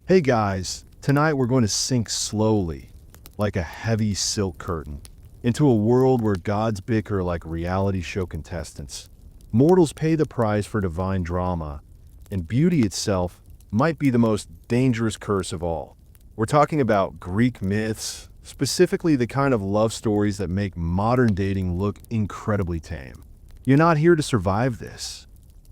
Hey guys, tonight we're going to sink slowly, like a heavy silk curtain, into a world where gods bicker like reality show contestants. Mortals pay the price for divine drama, and beauty itself might be the most dangerous curse of all. We're talking about Greek myths, specifically the kind of love stories that make modern dating look incredibly tame. You're not here to survive this.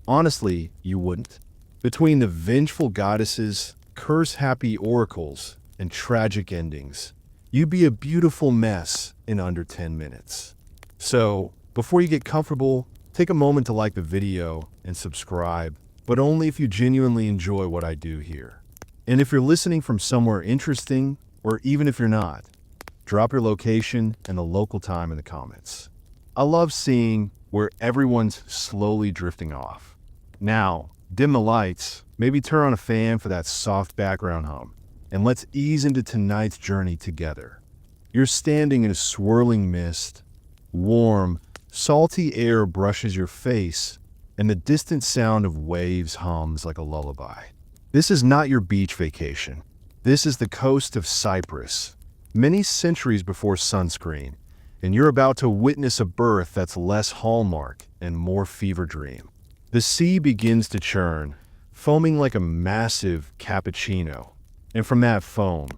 Honestly, you wouldn't. Between the vengeful goddesses, curse-happy oracles, and tragic endings, you'd be a beautiful mess in under 10 minutes. So, before you get comfortable, take a moment to like the video and subscribe, but only if you genuinely enjoy what I do here. And if you're listening from somewhere interesting, or even if you're not, drop your location and the local time in the comments. I love seeing where everyone's slowly drifting off. Now, dim the lights, maybe turn on a fan for that soft background hum, and let's ease into tonight's journey together. You're standing in a swirling mist, warm, salty air brushes your face, and the distant sound of waves hums like a lullaby. This is not your beach vacation. This is the coast of Cyprus, many centuries before sunscreen, and you're about to witness a birth that's less Hallmark and more fever dream. The sea begins to churn, foaming like a massive cappuccino, and from that foam,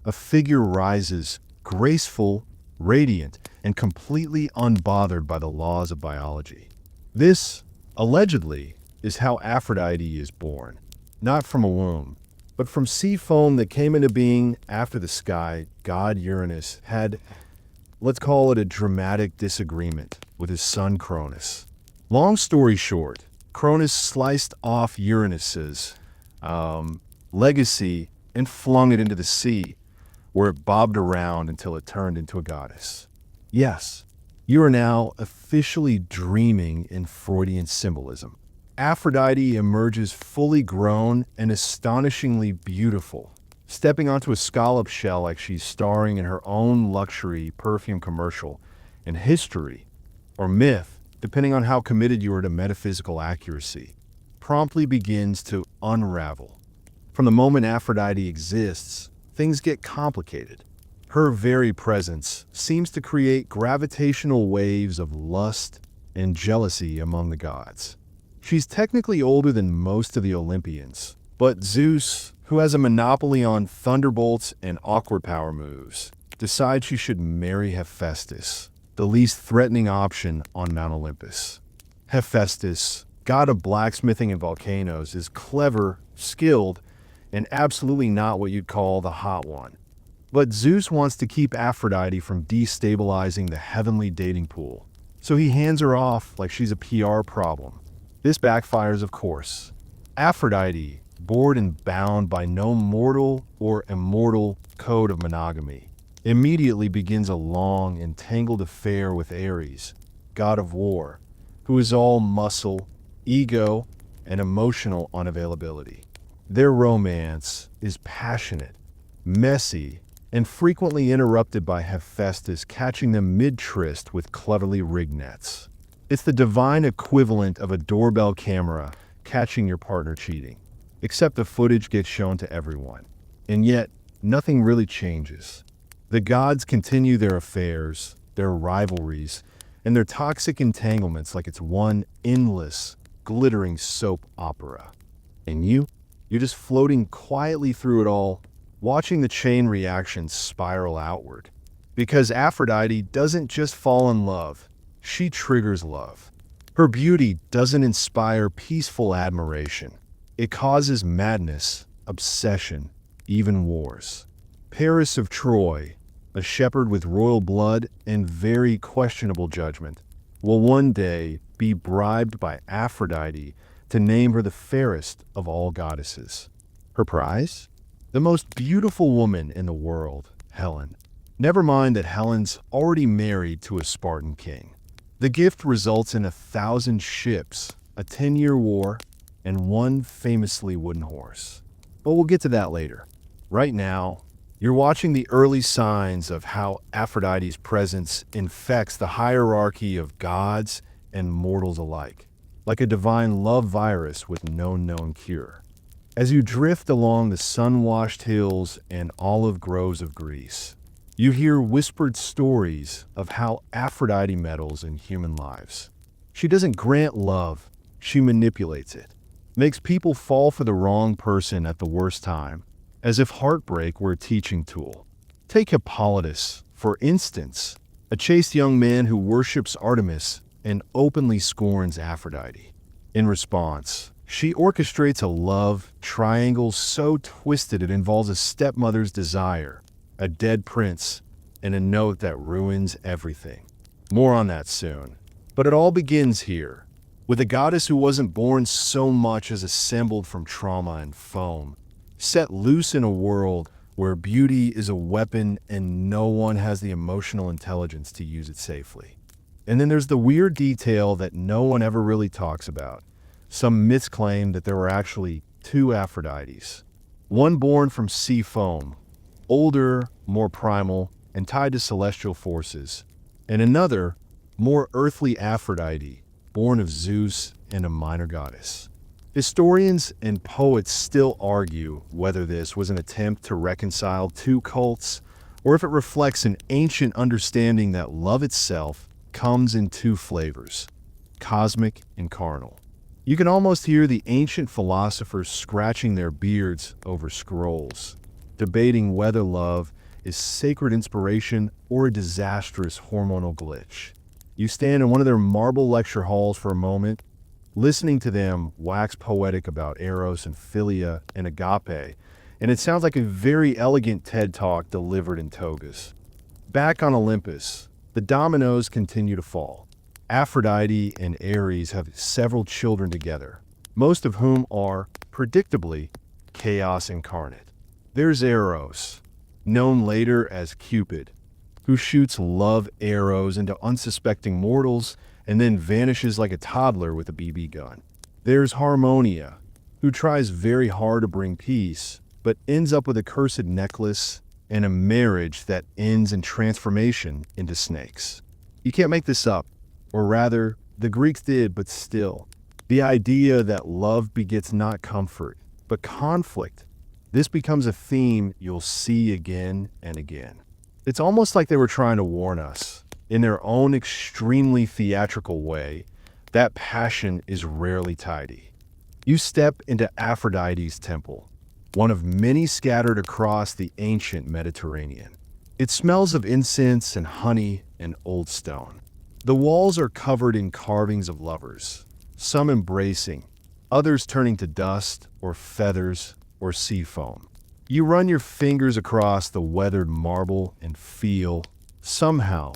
a figure rises, graceful, radiant, and completely unbothered by the laws of biology. This, allegedly, is how Aphrodite is born, not from a womb, but from sea foam that came into being after the sky god Uranus had, let's call it, a dramatic disagreement with his son Cronus. Long story short, Cronus sliced off Uranus's legacy and flung it into the sea, where it bobbed around until it turned into a goddess. Yes, you are now officially dreaming in Freudian symbolism. Aphrodite emerges fully grown and astonishingly beautiful, stepping onto a scallop shell like she's starring in her own luxury perfume commercial, and history, or myth, depending on how committed you are to metaphysical accuracy, promptly begins to unravel. From the moment Aphrodite exists, things get complicated. Her very presence seems to create gravitational waves of lust and jealousy among the gods. She's technically older than most of the Olympians, but Zeus, who has a monopoly on thunderbolts and awkward power moves, decides she should marry Hephaestus, the least threatening option on Mount Olympus. Hephaestus, god of blacksmithing and volcanoes, is clever, skilled, and absolutely not what you'd call the hot one. But Zeus wants to keep Aphrodite from destabilizing the heavenly dating pool, so he hands her off like she's a PR problem. This backfires, of course. Aphrodite, bored and bound by no mortal or immortal code of monogamy, immediately begins a long and tangled affair with Ares, god of war, who is all muscle, ego, and emotional unavailability. Their romance is passionate, messy, and frequently interrupted by Hephaestus catching them mid-tryst with cleverly rigged nets. It's the divine equivalent of a doorbell camera catching your partner cheating, except the footage gets shown to everyone. And yet, nothing really changes. The gods continue their affairs, their rivalries, and their toxic entanglements like it's one endless, glittering soap opera. And you're just floating quietly through it all, watching the chain reactions spiral outward. Because Aphrodite doesn't just fall in love, she triggers love. Her beauty doesn't inspire peaceful admiration. It causes madness, obsession, even wars. Paris of Troy, a shepherd with royal blood and very questionable judgment, will one day be bribed by Aphrodite to name her the fairest of all goddesses. Her prize? The most beautiful woman in the world, Helen. Never mind that Helen's already married to a Spartan king. The gift results in 1,000 ships, a 10-year war, and one famously wooden horse. But we'll get to that later. Right now, you're watching the early signs of how Aphrodite's presence infects the hierarchy of gods and mortals alike, like a divine love virus with no known cure. As you drift along the sun-washed hills and olive groves of Greece, you hear whispered stories of how Aphrodite meddles in human lives. She doesn't grant love, she manipulates it, makes people fall for the wrong person at the worst time, as if heartbreak were a teaching tool. Take Hippolytus, for instance, a chaste young man who worships Artemis and openly scorns Aphrodite. In response, she orchestrates a love triangle so twisted it involves a stepmother's desire, a dead prince, and a note that ruins everything. More on that soon. But it all begins here, with a goddess who wasn't born so much as assembled from trauma and foam, set loose in a world where beauty is a weapon and no one has the emotional intelligence to use it safely. And then there's the weird detail that no one ever really talks about. Some myths claim that there were actually two Aphrodites, one born from sea foam, older, more primal, and tied to celestial forces, and another, more earthly Aphrodite, born of Zeus and a minor goddess. Historians and poets still argue whether this was an attempt to reconcile two cults, or if it reflects an ancient understanding that love itself comes in two flavors, cosmic and carnal. You can almost hear the ancient philosophers scratching their beards over scrolls, debating whether love is sacred inspiration or a disastrous hormonal glitch. You stand in one of their marble lecture halls for a moment, listening to them wax poetic about eros and philia and agape, and it sounds like a very elegant TED Talk delivered in togas. Back on Olympus, the dominoes continue to fall. Aphrodite and Ares have several children together, most of whom are, predictably, chaos incarnate. There's Eros, known later as Cupid, who shoots love arrows into unsuspecting mortals and then vanishes like a toddler with a BB gun. There's Harmonia, who tries very hard to bring peace, but ends up with a cursed necklace and a marriage that ends in transformation into snakes. You can't make this up. Or rather, the Greeks did, but still. The idea that love begets not comfort, but conflict. This becomes a theme you'll see again and again. It's almost like they were trying to warn us, in their own extremely theatrical way, that passion is rarely tidy. You step into Aphrodite's temple, one of many scattered across the ancient Mediterranean. It smells of incense and honey and old stone. The walls are covered in carvings of lovers, some embracing, others turning to dust or feathers or sea foam. You run your fingers across the weathered marble and feel, somehow,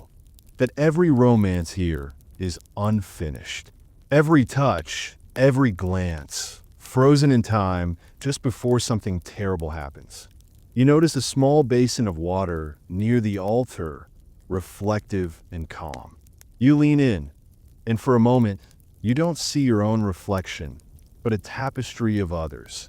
that every romance here is unfinished. Every touch, every glance, frozen in time just before something terrible happens. You notice a small basin of water near the altar, reflective and calm. You lean in, and for a moment, you don't see your own reflection, but a tapestry of others.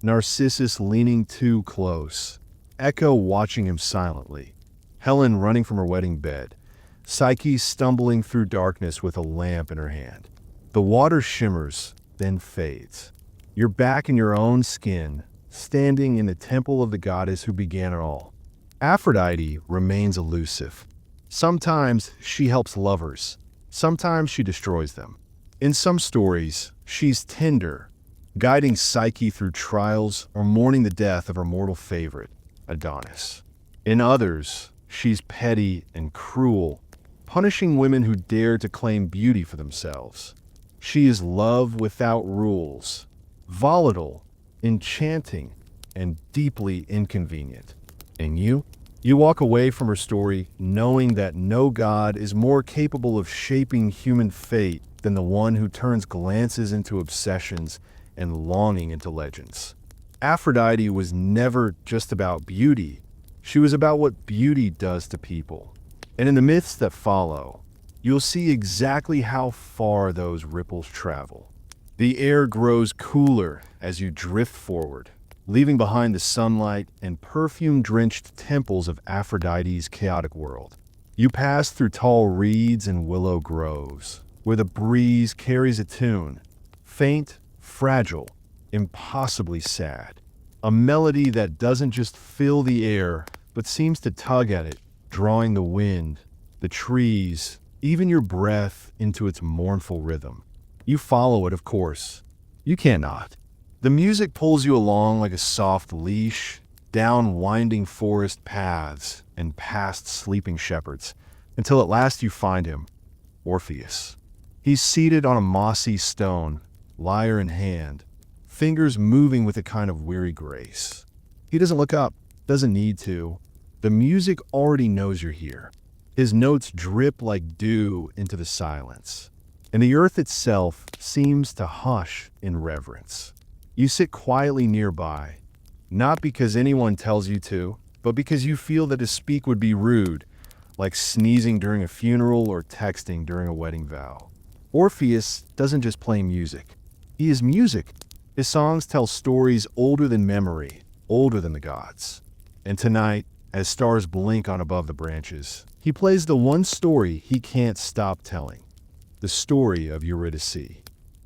Narcissus leaning too close, Echo watching him silently, Helen running from her wedding bed, Psyche stumbling through darkness with a lamp in her hand. The water shimmers, then fades. You're back in your own skin, standing in the temple of the goddess who began it all. Aphrodite remains elusive. Sometimes she helps lovers, sometimes she destroys them. In some stories, she's tender, guiding Psyche through trials or mourning the death of her mortal favorite, Adonis. In others, she's petty and cruel, punishing women who dare to claim beauty for themselves. She is love without rules, volatile, enchanting, and deeply inconvenient. And you? You walk away from her story knowing that no god is more capable of shaping human fate than the one who turns glances into obsessions and longing into legends. Aphrodite was never just about beauty. She was about what beauty does to people. And in the myths that follow, you'll see exactly how far those ripples travel. The air grows cooler as you drift forward, leaving behind the sunlight and perfume-drenched temples of Aphrodite's chaotic world. You pass through tall reeds and willow groves, where the breeze carries a tune, faint, fragile, impossibly sad. A melody that doesn't just fill the air, but seems to tug at it, drawing the wind, the trees, even your breath into its mournful rhythm. You follow it, of course. You cannot. The music pulls you along like a soft leash, down winding forest paths and past sleeping shepherds, until at last you find him, Orpheus. He's seated on a mossy stone, lyre in hand, fingers moving with a kind of weary grace. He doesn't look up, doesn't need to. The music already knows you're here. His notes drip like dew into the silence, and the earth itself seems to hush in reverence. You sit quietly nearby, not because anyone tells you to, but because you feel that to speak would be rude, like sneezing during a funeral or texting during a wedding vow. Orpheus doesn't just play music. He is music. His songs tell stories older than memory, older than the gods. And tonight, as stars blink on above the branches, he plays the one story he can't stop telling, the story of Eurydice.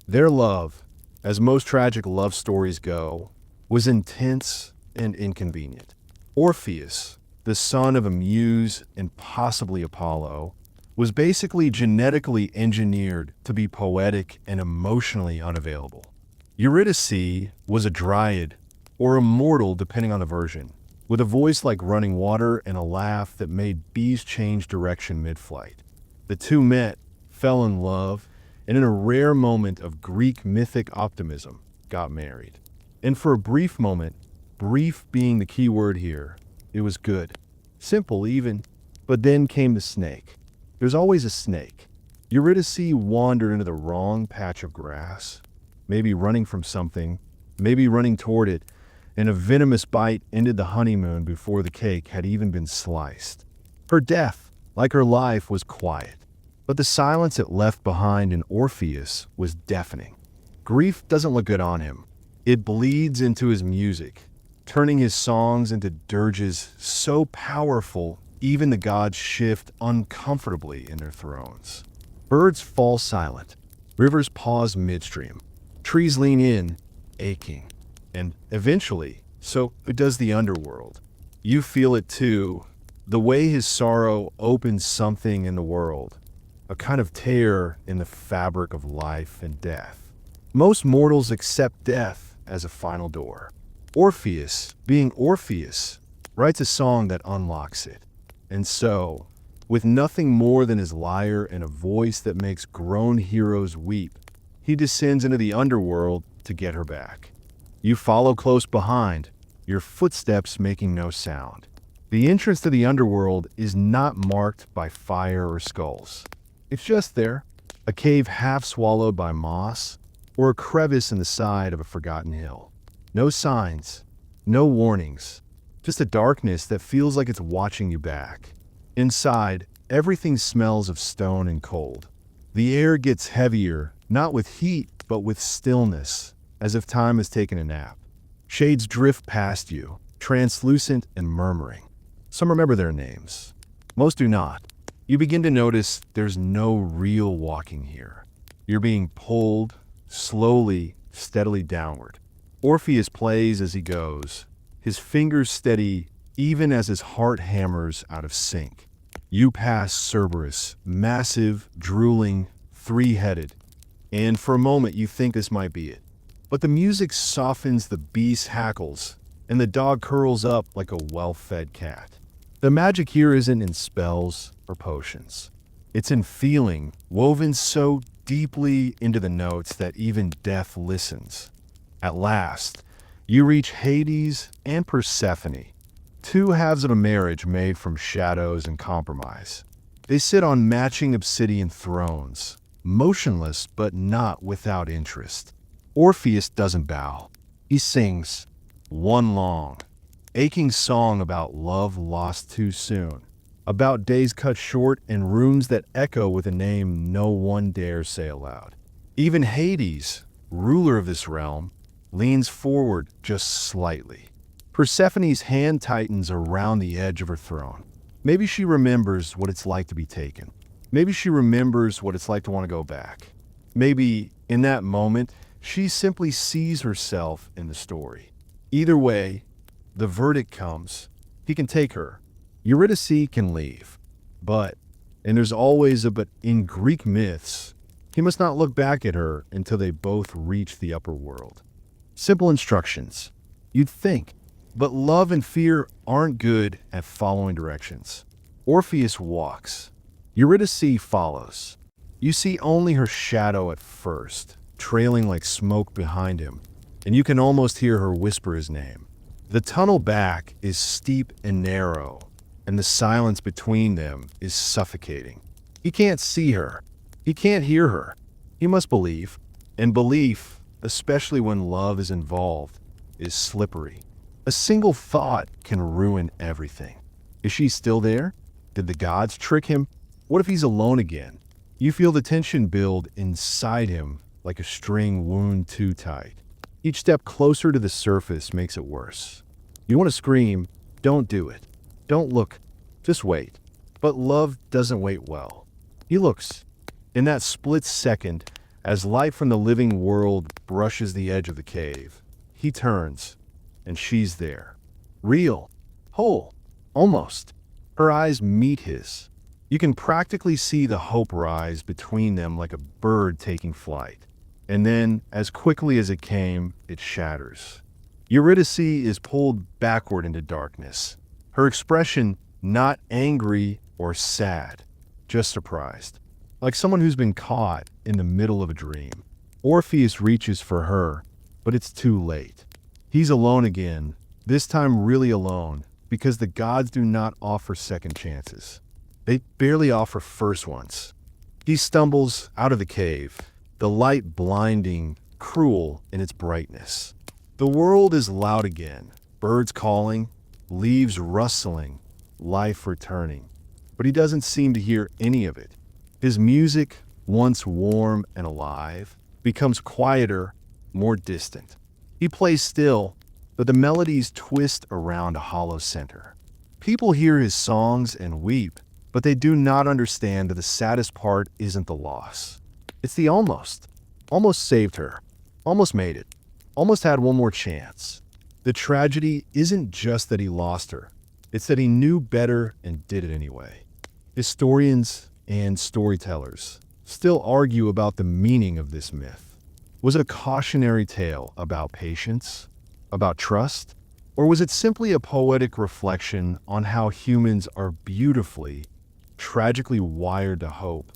Their love, as most tragic love stories go, was intense and inconvenient. Orpheus, the son of a muse and possibly Apollo, was basically genetically engineered to be poetic and emotionally unavailable. Eurydice was a dryad, or a mortal depending on the version, with a voice like running water and a laugh that made bees change direction mid-flight. The two met, fell in love, and in a rare moment of Greek mythic optimism, got married. And for a brief moment, brief being the key word here, it was good. Simple even. But then came the snake. There's always a snake. Eurydice wandered into the wrong patch of grass, maybe running from something, maybe running toward it, and a venomous bite ended the honeymoon before the cake had even been sliced. Her death, like her life, was quiet, but the silence it left behind in Orpheus was deafening. Grief doesn't look good on him. It bleeds into his music, turning his songs into dirges so powerful even the gods shift uncomfortably in their thrones. Birds fall silent, rivers pause midstream, trees lean in, aching. And eventually, so does the underworld. You feel it too, the way his sorrow opens something in the world, a kind of tear in the fabric of life and death. Most mortals accept death as a final door. Orpheus, being Orpheus, writes a song that unlocks it. And so, with nothing more than his lyre and a voice that makes grown heroes weep, he descends into the underworld to get her back. You follow close behind, your footsteps making no sound. The entrance to the underworld is not marked by fire or skulls. It's just there, a cave half swallowed by moss, or a crevice in the side of a forgotten hill. No signs, no warnings, just a darkness that feels like it's watching you back. Inside, everything smells of stone and cold. The air gets heavier, not with heat, but with stillness, as if time has taken a nap. Shades drift past you, translucent and murmuring. Some remember their names. Most do not. You begin to notice there's no real walking here. You're being pulled, slowly, steadily downward. Orpheus plays as he goes, his fingers steady even as his heart hammers out of sync. You pass Cerberus, massive, drooling, three-headed, and for a moment you think this might be it. But the music softens the beast's hackles, and the dog curls up like a well-fed cat. The magic here isn't in spells or potions. It's in feeling, woven so deeply into the notes that even death listens. At last, you reach Hades and Persephone, two halves of a marriage made from shadows and compromise. They sit on matching obsidian thrones, motionless but not without interest. Orpheus doesn't bow. He sings one long, aching song about love lost too soon, about days cut short and rooms that echo with a name no one dares say aloud. Even Hades, ruler of this realm, leans forward just slightly. Persephone's hand tightens around the edge of her throne. Maybe she remembers what it's like to be taken. Maybe she remembers what it's like to want to go back. Maybe, in that moment, She simply sees herself in the story. Either way, the verdict comes. He can take her. Eurydice can leave. But, and there's always a but, in Greek myths, he must not look back at her until they both reach the upper world. Simple instructions. You'd think. But love and fear aren't good at following directions. Orpheus walks. Eurydice follows. You see only her shadow at first, trailing like smoke behind him, and you can almost hear her whisper his name. The tunnel back is steep and narrow, and the silence between them is suffocating. He can't see her. He can't hear her. He must believe. And belief, especially when love is involved, is slippery. A single thought can ruin everything. Is she still there? Did the gods trick him? What if he's alone again? You feel the tension build inside him like a string wound too tight. Each step closer to the surface makes it worse. You want to scream, don't do it. Don't look, just wait. But love doesn't wait well. He looks. In that split second, as light from the living world brushes the edge of the cave, he turns, and she's there. Real. Whole. Almost. Her eyes meet his. You can practically see the hope rise between them like a bird taking flight. And then, as quickly as it came, it shatters. Eurydice is pulled backward into darkness. Her expression not angry or sad, just surprised. Like someone who's been caught in the middle of a dream. Orpheus reaches for her, but it's too late. He's alone again, this time really alone, because the gods do not offer second chances. They barely offer first ones. He stumbles out of the cave, the light blinding, cruel in its brightness. The world is loud again, birds calling, leaves rustling, life returning. But he doesn't seem to hear any of it. His music, once warm and alive, becomes quieter, more distant. He plays still, but the melodies twist around a hollow center. People hear his songs and weep, but they do not understand that the saddest part isn't the loss. It's the almost. Almost saved her. Almost made it. Almost had one more chance. The tragedy isn't just that he lost her. It's that he knew better and did it anyway. Historians and storytellers still argue about the meaning of this myth. Was it a cautionary tale about patience, about trust, or was it simply a poetic reflection on how humans are beautifully, tragically wired to hope,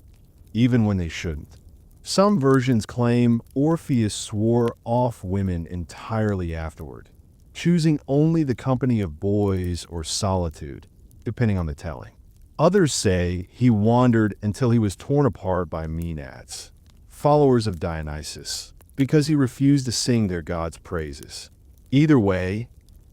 even when they shouldn't? Some versions claim Orpheus swore off women entirely afterward, choosing only the company of boys or solitude, depending on the telling. Others say he wandered until he was torn apart by Maenads, followers of Dionysus, because he refused to sing their gods' praises. Either way,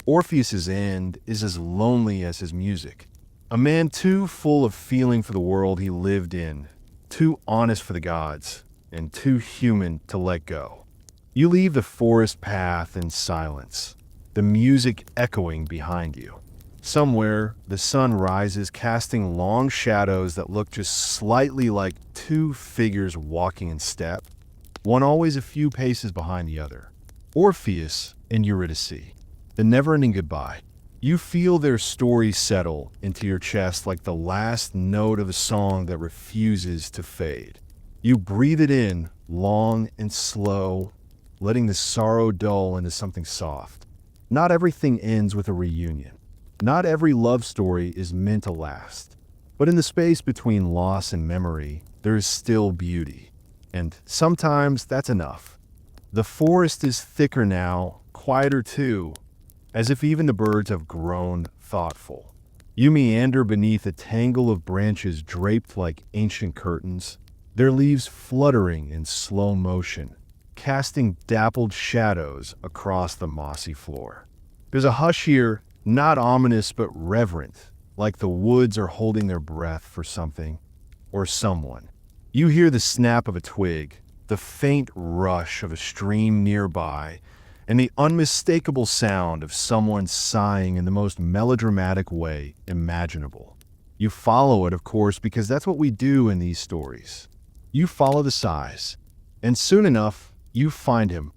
Orpheus's end is as lonely as his music. A man too full of feeling for the world he lived in, too honest for the gods, and too human to let go. You leave the forest path in silence, the music echoing behind you. Somewhere, the sun rises, casting long shadows that look just slightly like two figures walking in step, one always a few paces behind the other. Orpheus and Eurydice, the never-ending goodbye. You feel their story settle into your chest like the last note of a song that refuses to fade. You breathe it in, long and slow, letting the sorrow dull into something soft. Not everything ends with a reunion. Not every love story is meant to last. But in the space between loss and memory, there is still beauty. And sometimes that's enough. The forest is thicker now, quieter too, as if even the birds have grown thoughtful. You meander beneath a tangle of branches draped like ancient curtains, their leaves fluttering in slow motion, casting dappled shadows across the mossy floor. There's a hush here, not ominous but reverent, like the woods are holding their breath for something or someone. You hear the snap of a twig, the faint rush of a stream nearby, and the unmistakable sound of someone sighing in the most melodramatic way imaginable. You follow it, of course, because that's what we do in these stories. You follow the sighs, and soon enough, you find him,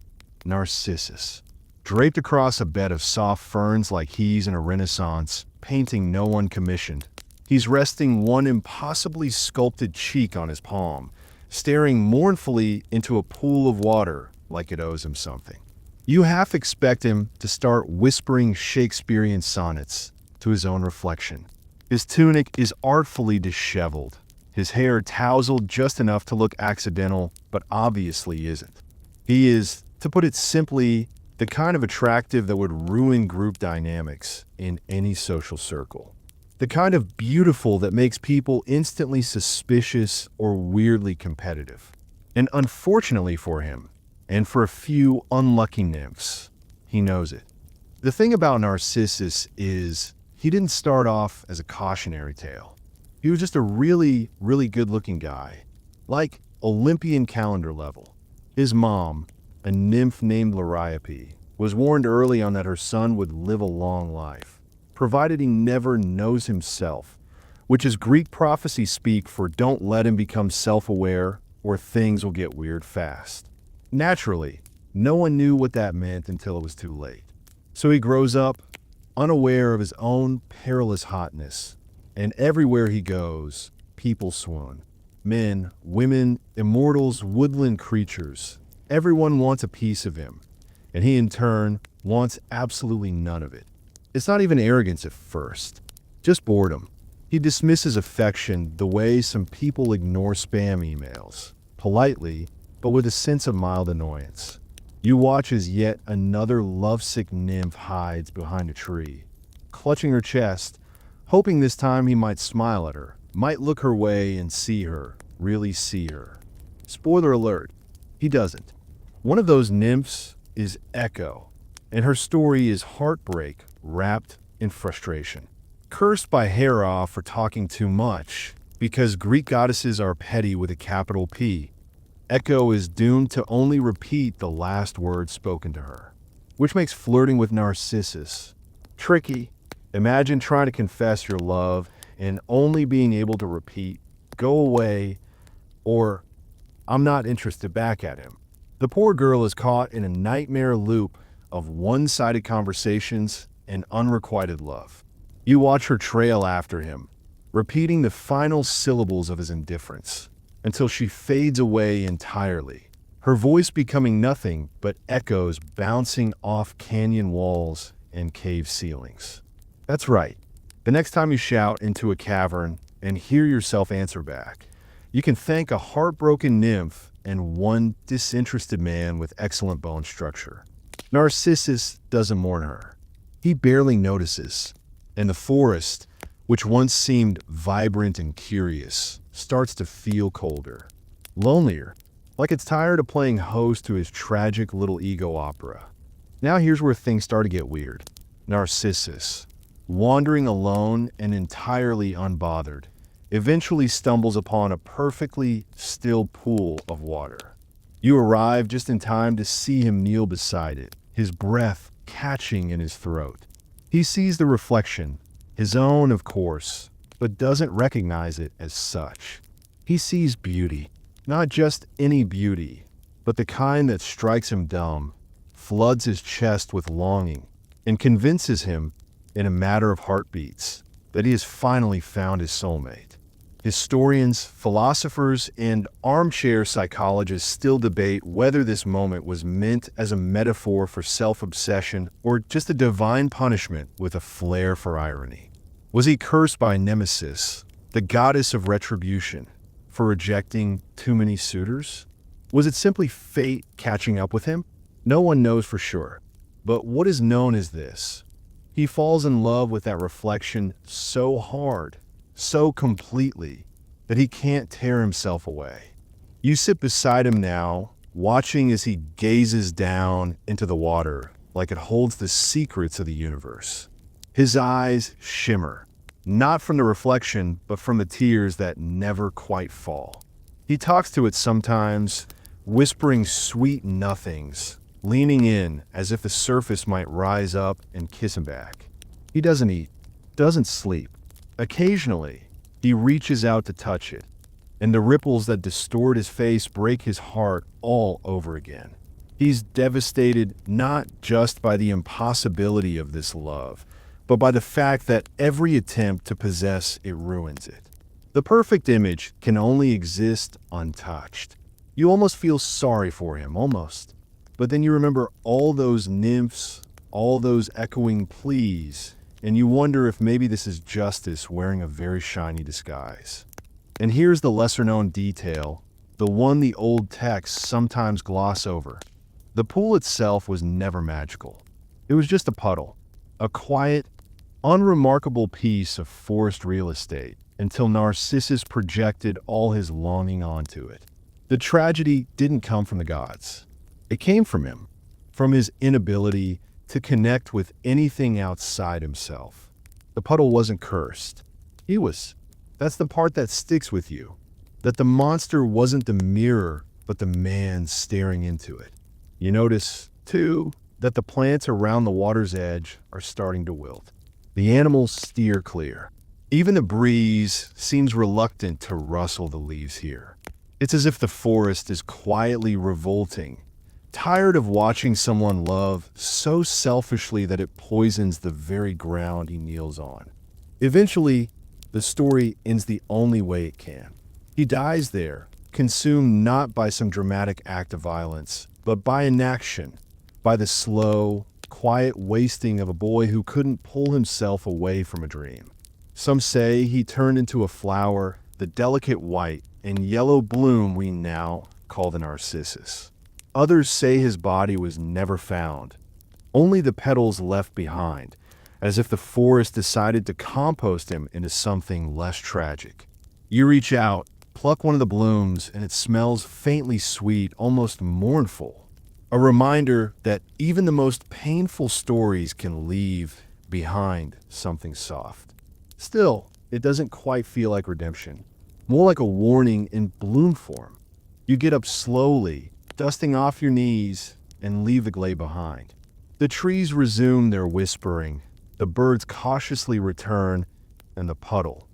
Narcissus, draped across a bed of soft ferns like he's in a Renaissance painting no one commissioned. He's resting one impossibly sculpted cheek on his palm, staring mournfully into a pool of water like it owes him something. You half expect him to start whispering Shakespearean sonnets to his own reflection. His tunic is artfully disheveled, his hair tousled just enough to look accidental, but obviously isn't. He is, to put it simply, the kind of attractive that would ruin group dynamics in any social circle. The kind of beautiful that makes people instantly suspicious or weirdly competitive. And unfortunately for him, and for a few unlucky nymphs, he knows it. The thing about Narcissus is he didn't start off as a cautionary tale. He was just a really, really good-looking guy, like Olympian calendar level. His mom, a nymph named Liriope, was warned early on that her son would live a long life, provided he never knows himself, which is Greek prophecy speak for don't let him become self-aware or things will get weird fast. Naturally, no one knew what that meant until it was too late. So he grows up, unaware of his own perilous hotness, and everywhere he goes, people swoon. Men, women, immortals, woodland creatures. Everyone wants a piece of him, and he in turn wants absolutely none of it. It's not even arrogance at first, just boredom. He dismisses affection the way some people ignore spam emails, politely, but with a sense of mild annoyance. You watch as yet another lovesick nymph hides behind a tree, clutching her chest, hoping this time he might smile at her, might look her way and see her, really see her. Spoiler alert, he doesn't. One of those nymphs is Echo, and her story is heartbreak wrapped in frustration. Cursed by Hera for talking too much, because Greek goddesses are petty with a capital P, Echo is doomed to only repeat the last word spoken to her, which makes flirting with Narcissus tricky. Imagine trying to confess your love and only being able to repeat, "Go away," or "I'm not interested" back at him. The poor girl is caught in a nightmare loop of one-sided conversations and unrequited love. You watch her trail after him, repeating the final syllables of his indifference, until she fades away entirely, her voice becoming nothing but echoes bouncing off canyon walls and cave ceilings. That's right. The next time you shout into a cavern and hear yourself answer back, you can thank a heartbroken nymph and one disinterested man with excellent bone structure. Narcissus doesn't mourn her. He barely notices, and the forest, which once seemed vibrant and curious, starts to feel colder, lonelier, like it's tired of playing host to his tragic little ego opera. Now here's where things start to get weird. Narcissus, wandering alone and entirely unbothered, eventually stumbles upon a perfectly still pool of water. You arrive just in time to see him kneel beside it, his breath catching in his throat. He sees the reflection, his own of course, but doesn't recognize it as such. He sees beauty, not just any beauty, but the kind that strikes him dumb, floods his chest with longing, and convinces him, in a matter of heartbeats, that he has finally found his soulmate. Historians, philosophers, and armchair psychologists still debate whether this moment was meant as a metaphor for self-obsession or just a divine punishment with a flair for irony. Was he cursed by Nemesis, the goddess of retribution, for rejecting too many suitors? Was it simply fate catching up with him? No one knows for sure, but what is known is this. He falls in love with that reflection so hard, so completely, that he can't tear himself away. You sit beside him now, watching as he gazes down into the water like it holds the secrets of the universe. His eyes shimmer, not from the reflection, but from the tears that never quite fall. He talks to it sometimes, whispering sweet nothings, leaning in as if the surface might rise up and kiss him back. He doesn't eat, doesn't sleep. Occasionally, he reaches out to touch it, and the ripples that distort his face break his heart all over again. He's devastated not just by the impossibility of this love, but by the fact that every attempt to possess it ruins it. The perfect image can only exist untouched. You almost feel sorry for him, almost. But then you remember all those nymphs, all those echoing pleas, and you wonder if maybe this is justice wearing a very shiny disguise. And here's the lesser-known detail, the one the old texts sometimes gloss over. The pool itself was never magical. It was just a puddle, a quiet, unremarkable piece of forest real estate, until Narcissus projected all his longing onto it. The tragedy didn't come from the gods. It came from him, from his inability to connect with anything outside himself. The puddle wasn't cursed. He was. That's the part that sticks with you. That the monster wasn't the mirror, but the man staring into it. You notice, too, that the plants around the water's edge are starting to wilt. The animals steer clear. Even the breeze seems reluctant to rustle the leaves here. It's as if the forest is quietly revolting, tired of watching someone love so selfishly that it poisons the very ground he kneels on. Eventually, the story ends the only way it can. He dies there, consumed not by some dramatic act of violence, but by inaction, by the slow, quiet wasting of a boy who couldn't pull himself away from a dream. Some say he turned into a flower, the delicate white and yellow bloom we now call the Narcissus. Others say his body was never found, only the petals left behind, as if the forest decided to compost him into something less tragic. You reach out, pluck one of the blooms, and it smells faintly sweet, almost mournful. A reminder that even the most painful stories can leave behind something soft. Still, it doesn't quite feel like redemption. More like a warning in bloom form. You get up slowly, dusting off your knees, and leave the glade behind. The trees resume their whispering, the birds cautiously return, and the puddle,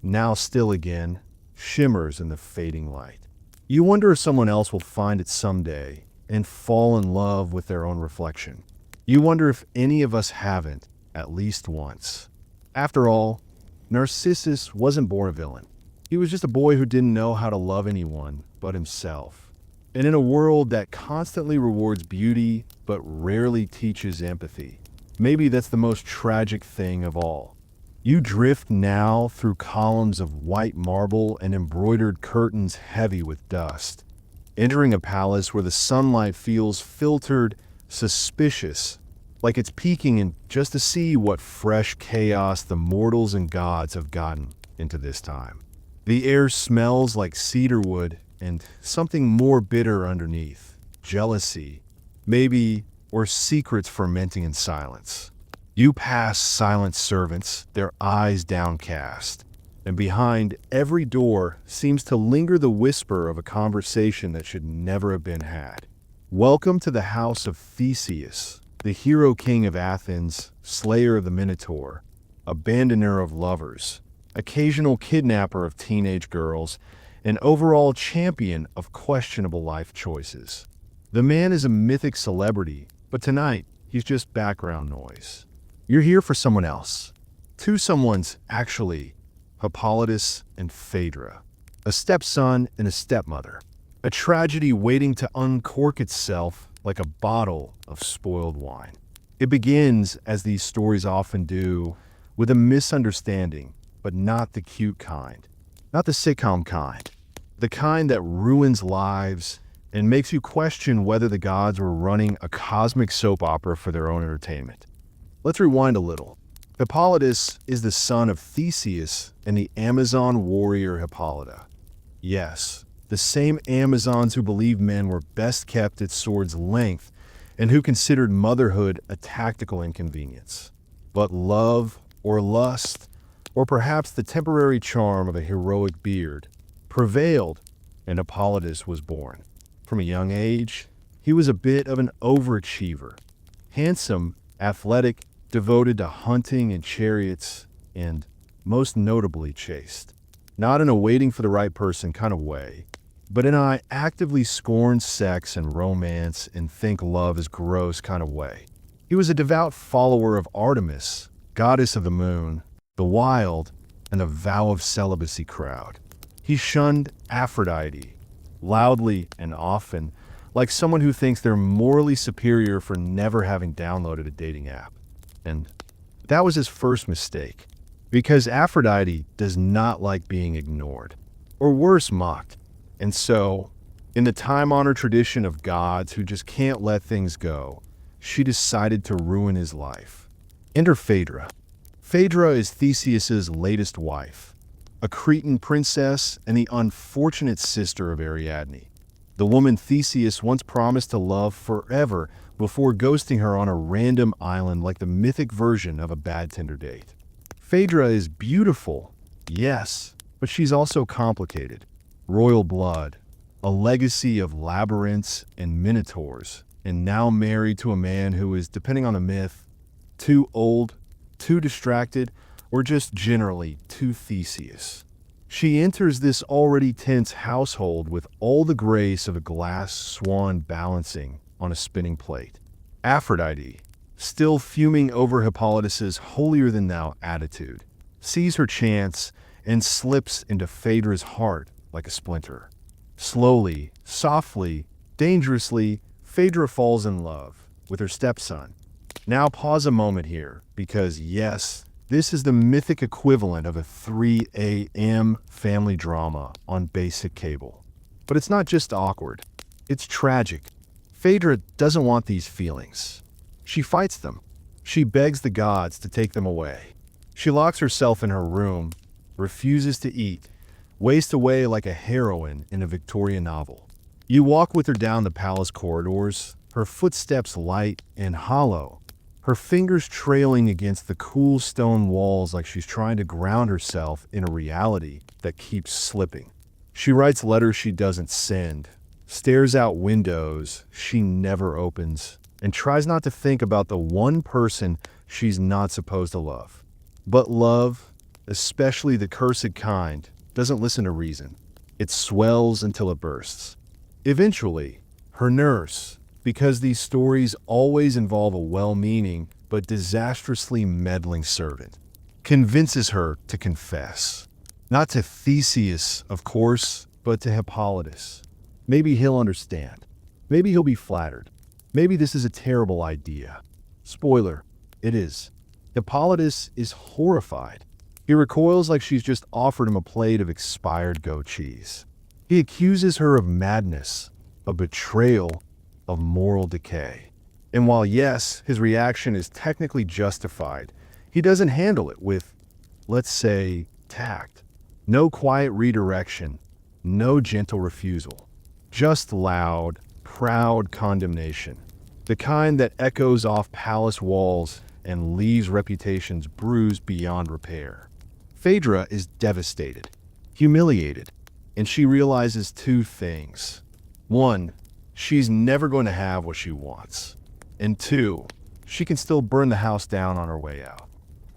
now still again, shimmers in the fading light. You wonder if someone else will find it someday and fall in love with their own reflection. You wonder if any of us haven't, at least once. After all, Narcissus wasn't born a villain. He was just a boy who didn't know how to love anyone but himself. And in a world that constantly rewards beauty but rarely teaches empathy, maybe that's the most tragic thing of all. You drift now through columns of white marble and embroidered curtains heavy with dust, entering a palace where the sunlight feels filtered, suspicious, like it's peeking in just to see what fresh chaos the mortals and gods have gotten into this time. The air smells like cedarwood and something more bitter underneath, jealousy, maybe, or secrets fermenting in silence. You pass silent servants, their eyes downcast, and behind every door seems to linger the whisper of a conversation that should never have been had. Welcome to the house of Theseus, the hero king of Athens, slayer of the Minotaur, abandoner of lovers, occasional kidnapper of teenage girls, and overall champion of questionable life choices. The man is a mythic celebrity, but tonight he's just background noise. You're here for someone else. Two someones, actually, Hippolytus and Phaedra. A stepson and a stepmother. A tragedy waiting to uncork itself like a bottle of spoiled wine. It begins, as these stories often do, with a misunderstanding, but not the cute kind. Not the sitcom kind. The kind that ruins lives and makes you question whether the gods were running a cosmic soap opera for their own entertainment. Let's rewind a little. Hippolytus is the son of Theseus and the Amazon warrior Hippolyta. Yes, the same Amazons who believed men were best kept at sword's length and who considered motherhood a tactical inconvenience. But love or lust, or perhaps the temporary charm of a heroic beard, prevailed, and Hippolytus was born. From a young age, he was a bit of an overachiever. Handsome, athletic, devoted to hunting and chariots, and most notably chaste. Not in a waiting for the right person kind of way. but in an actively scorned sex and romance and think love is gross kind of way. He was a devout follower of Artemis, goddess of the moon, the wild, and the vow of celibacy crowd. He shunned Aphrodite, loudly and often, like someone who thinks they're morally superior for never having downloaded a dating app. And that was his first mistake, because Aphrodite does not like being ignored, or worse, mocked. And so, in the time-honored tradition of gods who just can't let things go, she decided to ruin his life. Enter Phaedra. Phaedra is Theseus's latest wife, a Cretan princess and the unfortunate sister of Ariadne, the woman Theseus once promised to love forever before ghosting her on a random island like the mythic version of a bad Tinder date. Phaedra is beautiful, yes, but she's also complicated. Royal blood, a legacy of labyrinths and minotaurs, and now married to a man who is, depending on the myth, too old, too distracted, or just generally too Theseus. She enters this already tense household with all the grace of a glass swan balancing on a spinning plate. Aphrodite, still fuming over Hippolytus's holier-than-thou attitude, sees her chance and slips into Phaedra's heart like a splinter. Slowly, softly, dangerously, Phaedra falls in love with her stepson. Now pause a moment here, because yes, this is the mythic equivalent of a 3 a.m. family drama on basic cable. But it's not just awkward, it's tragic. Phaedra doesn't want these feelings. She fights them. She begs the gods to take them away. She locks herself in her room, refuses to eat, wastes away like a heroine in a Victorian novel. You walk with her down the palace corridors, her footsteps light and hollow, her fingers trailing against the cool stone walls like she's trying to ground herself in a reality that keeps slipping. She writes letters she doesn't send, stares out windows she never opens, and tries not to think about the one person she's not supposed to love. But love, especially the cursed kind, doesn't listen to reason. It swells until it bursts. Eventually, her nurse, because these stories always involve a well-meaning but disastrously meddling servant, convinces her to confess. Not to Theseus, of course, but to Hippolytus. Maybe he'll understand. Maybe he'll be flattered. Maybe this is a terrible idea. Spoiler, it is. Hippolytus is horrified. He recoils like she's just offered him a plate of expired goat cheese. He accuses her of madness, of betrayal, of moral decay. And while yes, his reaction is technically justified, he doesn't handle it with, let's say, tact. No quiet redirection, no gentle refusal. Just loud, proud condemnation. The kind that echoes off palace walls and leaves reputations bruised beyond repair. Phaedra is devastated, humiliated, and she realizes two things. One, she's never going to have what she wants. And two, she can still burn the house down on her way out.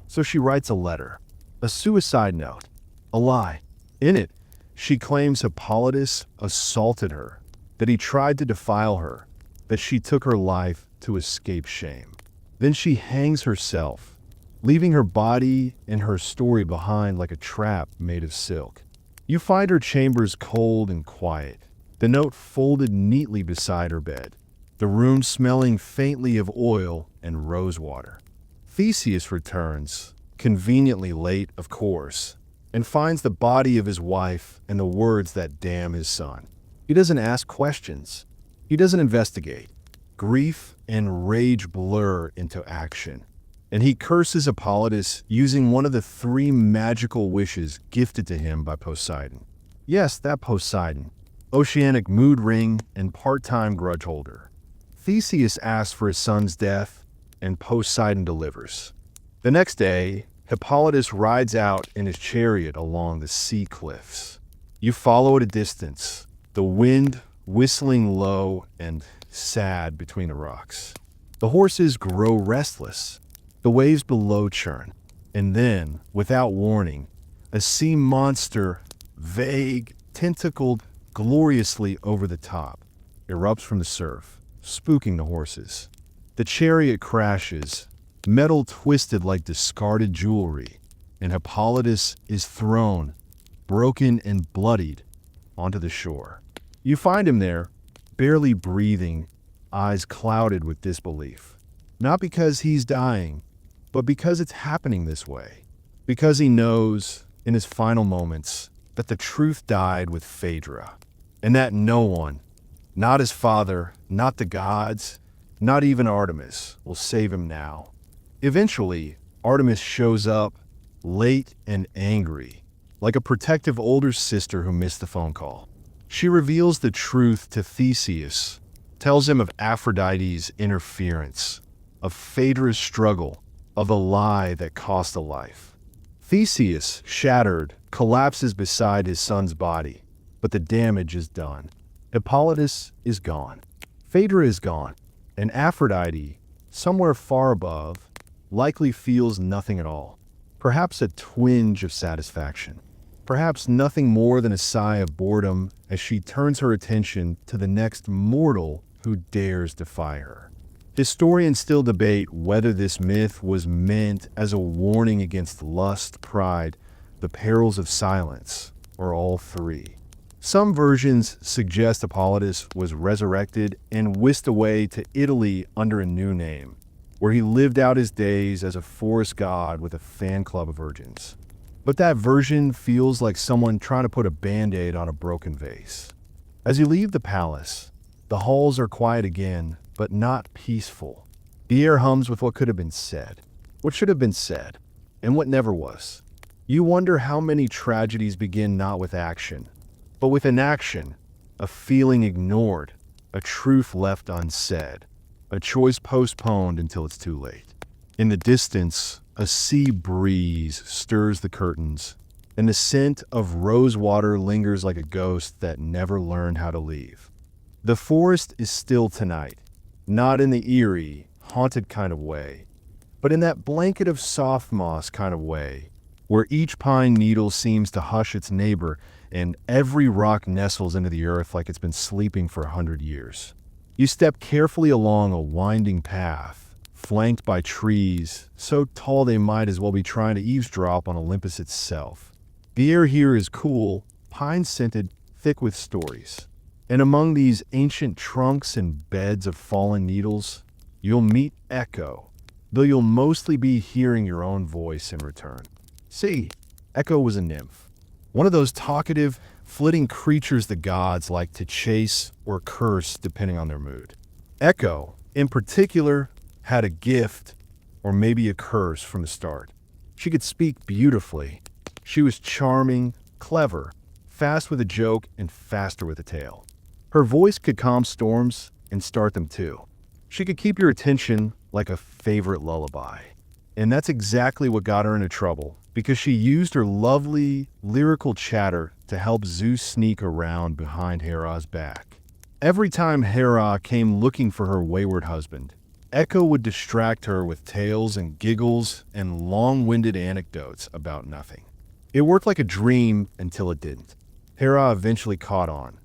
So she writes a letter, a suicide note, a lie. In it, she claims Hippolytus assaulted her, that he tried to defile her, that she took her life to escape shame. Then she hangs herself, leaving her body and her story behind like a trap made of silk. You find her chambers cold and quiet, the note folded neatly beside her bed, the room smelling faintly of oil and rosewater. Theseus returns, conveniently late, of course, and finds the body of his wife and the words that damn his son. He doesn't ask questions. He doesn't investigate. Grief and rage blur into action, and he curses Hippolytus using one of the 3 magical wishes gifted to him by Poseidon. Yes, that Poseidon, oceanic mood ring and part-time grudge holder. Theseus asks for his son's death, and Poseidon delivers. The next day, Hippolytus rides out in his chariot along the sea cliffs. You follow at a distance, the wind whistling low and sad between the rocks. The horses grow restless. The waves below churn. And then, without warning, a sea monster, vague, tentacled, gloriously over the top, erupts from the surf, spooking the horses. The chariot crashes, metal twisted like discarded jewelry, and Hippolytus is thrown, broken and bloodied, onto the shore. You find him there, barely breathing, eyes clouded with disbelief. Not because he's dying, but because it's happening this way. Because he knows, in his final moments, that the truth died with Phaedra, and that no one, not his father, not the gods, not even Artemis, will save him now. Eventually, Artemis shows up, late and angry, like a protective older sister who missed the phone call. She reveals the truth to Theseus, tells him of Aphrodite's interference, of Phaedra's struggle, of a lie that cost a life. Theseus, shattered, collapses beside his son's body, but the damage is done. Hippolytus is gone. Phaedra is gone, and Aphrodite, somewhere far above, likely feels nothing at all. Perhaps a twinge of satisfaction. Perhaps nothing more than a sigh of boredom as she turns her attention to the next mortal who dares defy her. Historians still debate whether this myth was meant as a warning against lust, pride, the perils of silence, or all three. Some versions suggest Hippolytus was resurrected and whisked away to Italy under a new name, where he lived out his days as a forest god with a fan club of virgins. But that version feels like someone trying to put a band-aid on a broken vase. As you leave the palace, the halls are quiet again, but not peaceful. The air hums with what could have been said, what should have been said, and what never was. You wonder how many tragedies begin not with action, but with inaction, a feeling ignored, a truth left unsaid, a choice postponed until it's too late. In the distance, a sea breeze stirs the curtains, and the scent of rosewater lingers like a ghost that never learned how to leave. The forest is still tonight, not in the eerie, haunted kind of way, but in that blanket of soft moss kind of way, where each pine needle seems to hush its neighbor and every rock nestles into the earth like it's been sleeping for 100 years. You step carefully along a winding path, flanked by trees so tall they might as well be trying to eavesdrop on Olympus itself. The air here is cool, pine-scented, thick with stories. And among these ancient trunks and beds of fallen needles, you'll meet Echo, though you'll mostly be hearing your own voice in return. See, Echo was a nymph. One of those talkative, flitting creatures the gods like to chase or curse depending on their mood. Echo, in particular, had a gift, or maybe a curse from the start. She could speak beautifully. She was charming, clever, fast with a joke, and faster with a tale. Her voice could calm storms and start them too. She could keep your attention like a favorite lullaby. And that's exactly what got her into trouble, because she used her lovely, lyrical chatter to help Zeus sneak around behind Hera's back. Every time Hera came looking for her wayward husband, Echo would distract her with tales and giggles and long-winded anecdotes about nothing. It worked like a dream until it didn't. Hera eventually caught on,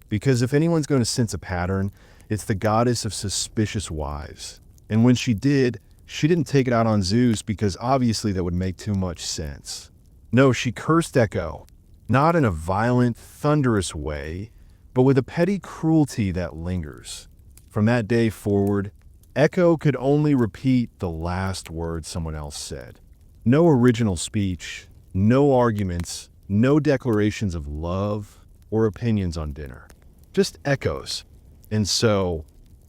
because if anyone's going to sense a pattern, it's the goddess of suspicious wives. And when she did, she didn't take it out on Zeus because obviously that would make too much sense. No, she cursed Echo, not in a violent, thunderous way, but with a petty cruelty that lingers. From that day forward, Echo could only repeat the last word someone else said. No original speech, no arguments, no declarations of love or opinions on dinner. Just echoes. And so,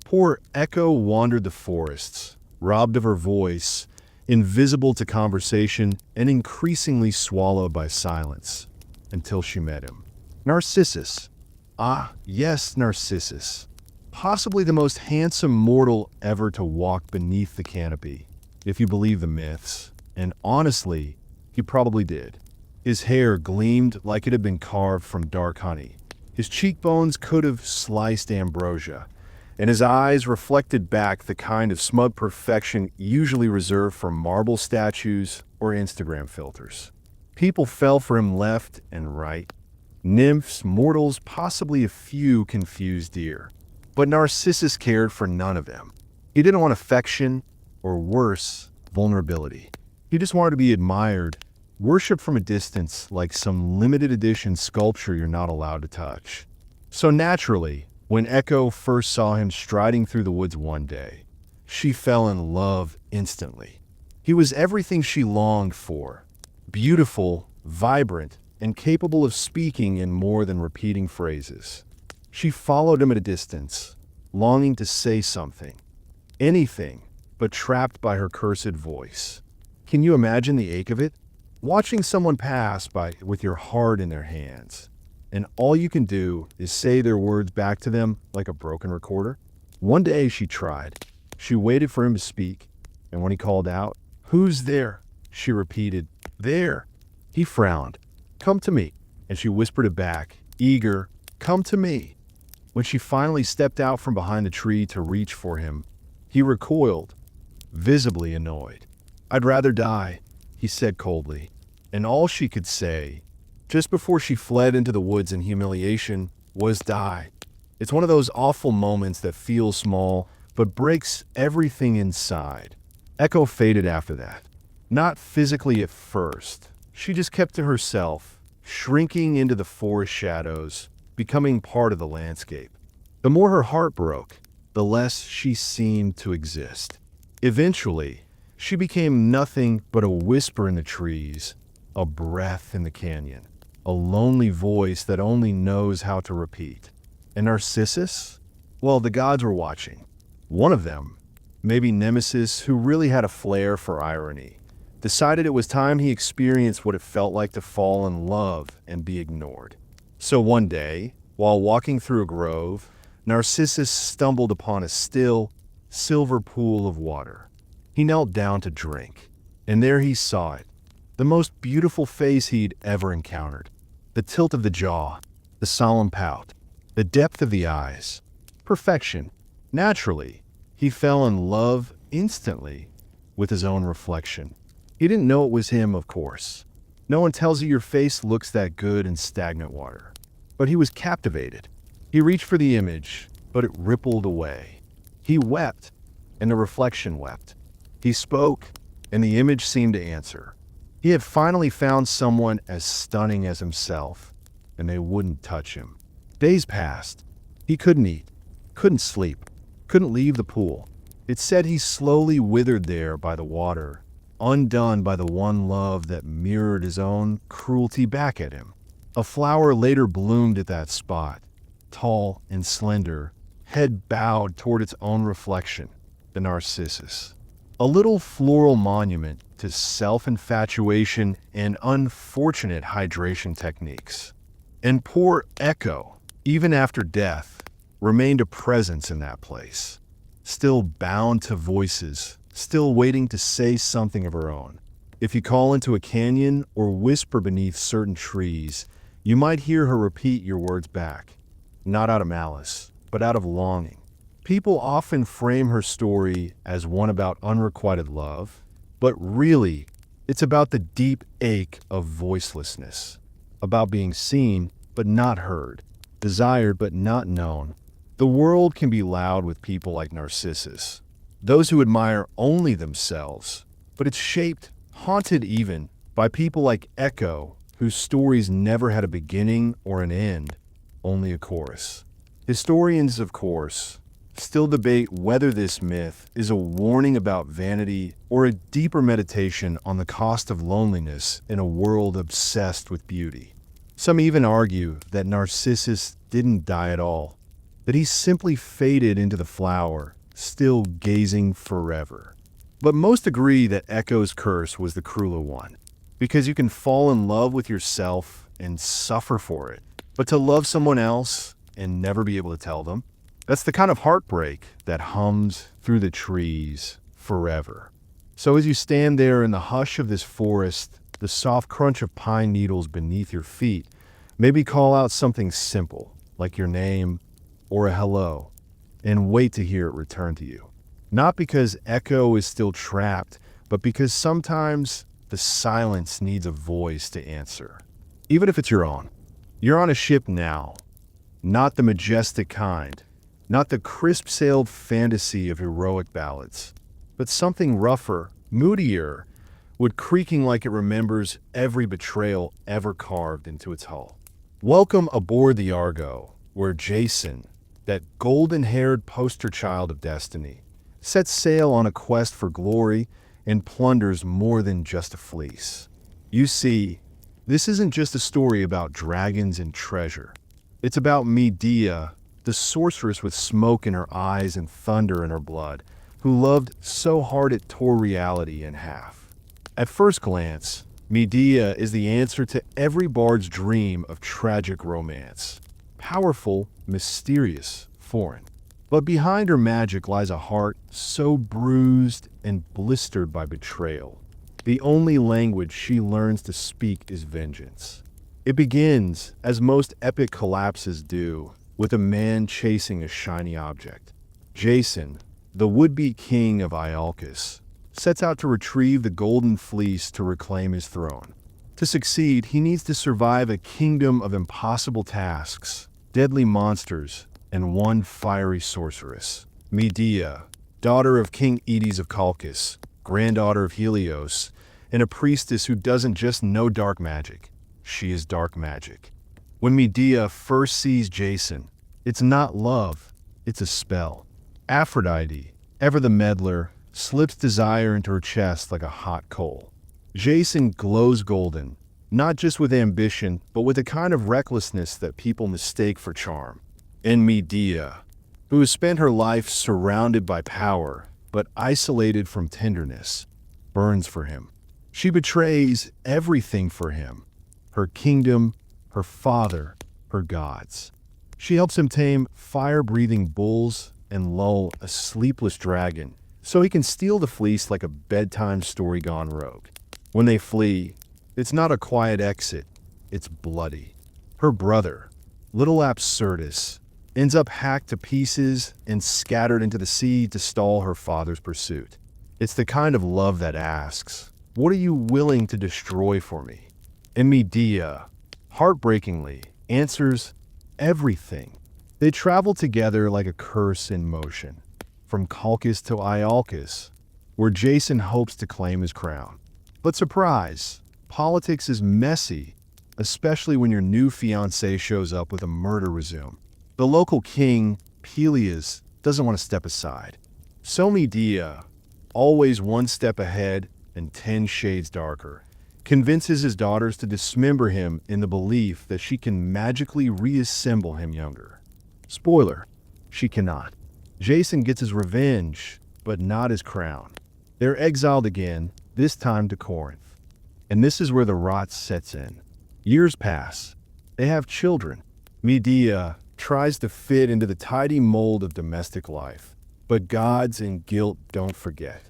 poor Echo wandered the forests, robbed of her voice, invisible to conversation, and increasingly swallowed by silence, until she met him. Narcissus. Ah, yes, Narcissus. Possibly the most handsome mortal ever to walk beneath the canopy, if you believe the myths. And honestly, he probably did. His hair gleamed like it had been carved from dark honey. His cheekbones could have sliced ambrosia, and his eyes reflected back the kind of smug perfection usually reserved for marble statues or Instagram filters. People fell for him left and right. Nymphs, mortals, possibly a few confused deer. But Narcissus cared for none of them. He didn't want affection, or worse, vulnerability. He just wanted to be admired, worshipped from a distance like some limited edition sculpture you're not allowed to touch. So naturally, when Echo first saw him striding through the woods one day, she fell in love instantly. He was everything she longed for: beautiful, vibrant, and capable of speaking in more than repeating phrases. She followed him at a distance, longing to say something, anything, but trapped by her cursed voice. Can you imagine the ache of it? Watching someone pass by with your heart in their hands, and all you can do is say their words back to them like a broken recorder? One day she tried. She waited for him to speak, and when he called out, "Who's there?" she repeated, "There." He frowned. "Come to me." And she whispered it back, eager, "Come to me." When she finally stepped out from behind the tree to reach for him, he recoiled, visibly annoyed. "I'd rather die," he said coldly. And all she could say, just before she fled into the woods in humiliation, was die. It's one of those awful moments that feels small, but breaks everything inside. Echo faded after that. Not physically at first. She just kept to herself, shrinking into the forest shadows, becoming part of the landscape. The more her heart broke, the less she seemed to exist. Eventually, she became nothing but a whisper in the trees, a breath in the canyon, a lonely voice that only knows how to repeat. And Narcissus? Well, the gods were watching. One of them, maybe Nemesis, who really had a flair for irony, decided it was time he experienced what it felt like to fall in love and be ignored. So one day, while walking through a grove, Narcissus stumbled upon a still, silver pool of water. He knelt down to drink, and there he saw it, the most beautiful face he'd ever encountered. The tilt of the jaw, the solemn pout, the depth of the eyes. Perfection. Naturally, he fell in love instantly with his own reflection. He didn't know it was him, of course. No one tells you your face looks that good in stagnant water. But he was captivated. He reached for the image, but it rippled away. He wept, and the reflection wept. He spoke, and the image seemed to answer. He had finally found someone as stunning as himself, and they wouldn't touch him. Days passed. He couldn't eat, couldn't sleep, couldn't leave the pool. It said he slowly withered there by the water, undone by the one love that mirrored his own cruelty back at him. A flower later bloomed at that spot, tall and slender, head bowed toward its own reflection, the Narcissus. A little floral monument to self-infatuation and unfortunate hydration techniques. And poor Echo, even after death, remained a presence in that place, still bound to voices, still waiting to say something of her own. If you call into a canyon or whisper beneath certain trees, you might hear her repeat your words back, not out of malice, but out of longing. People often frame her story as one about unrequited love, but really, it's about the deep ache of voicelessness, about being seen but not heard, desired but not known. The world can be loud with people like Narcissus, those who admire only themselves, but it's shaped, haunted even, by people like Echo, whose stories never had a beginning or an end, only a chorus. Historians, of course, still debate whether this myth is a warning about vanity or a deeper meditation on the cost of loneliness in a world obsessed with beauty. Some even argue that Narcissus didn't die at all, that he simply faded into the flower, still gazing forever. But most agree that Echo's curse was the crueler one, because you can fall in love with yourself and suffer for it, but to love someone else and never be able to tell them, that's the kind of heartbreak that hums through the trees forever. So as you stand there in the hush of this forest, the soft crunch of pine needles beneath your feet, maybe call out something simple, like your name or a hello, and wait to hear it return to you. Not because Echo is still trapped, but because sometimes the silence needs a voice to answer, even if it's your own. You're on a ship now, not the majestic kind, not the crisp-sailed fantasy of heroic ballads, but something rougher, moodier, wood creaking like it remembers every betrayal ever carved into its hull. Welcome aboard the Argo, where Jason, that golden-haired poster child of destiny, sets sail on a quest for glory and plunders more than just a fleece. You see, this isn't just a story about dragons and treasure. It's about Medea, the sorceress with smoke in her eyes and thunder in her blood, who loved so hard it tore reality in half. At first glance, Medea is the answer to every bard's dream of tragic romance. Powerful, mysterious, foreign. But behind her magic lies a heart so bruised and blistered by betrayal. The only language she learns to speak is vengeance. It begins, as most epic collapses do, with a man chasing a shiny object. Jason, the would-be king of Iolcus, sets out to retrieve the golden fleece to reclaim his throne. To succeed, he needs to survive a kingdom of impossible tasks, deadly monsters, and one fiery sorceress. Medea, daughter of King Hades of Colchis, granddaughter of Helios, and a priestess who doesn't just know dark magic, she is dark magic. When Medea first sees Jason, it's not love, it's a spell. Aphrodite, ever the meddler, slips desire into her chest like a hot coal. Jason glows golden, not just with ambition, but with a kind of recklessness that people mistake for charm. And Medea, who has spent her life surrounded by power, but isolated from tenderness, burns for him. She betrays everything for him: her kingdom, her father, her gods. She helps him tame fire-breathing bulls and lull a sleepless dragon so he can steal the fleece like a bedtime story gone rogue. When they flee, it's not a quiet exit, it's bloody. Her brother, little Absurdus, ends up hacked to pieces and scattered into the sea to stall her father's pursuit. It's the kind of love that asks, "What are you willing to destroy for me?" And Medea, heartbreakingly, answers, "Everything." They travel together like a curse in motion, from Colchis to Iolcus, where Jason hopes to claim his crown. But surprise, politics is messy, especially when your new fiancé shows up with a murder resume. The local king, Peleus, doesn't want to step aside. So Medea, always one step ahead and 10 shades darker, convinces his daughters to dismember him in the belief that she can magically reassemble him younger. Spoiler, she cannot. Jason gets his revenge, but not his crown. They're exiled again, this time to Corinth. And this is where the rot sets in. Years pass. They have children. Medea tries to fit into the tidy mold of domestic life, but gods and guilt don't forget.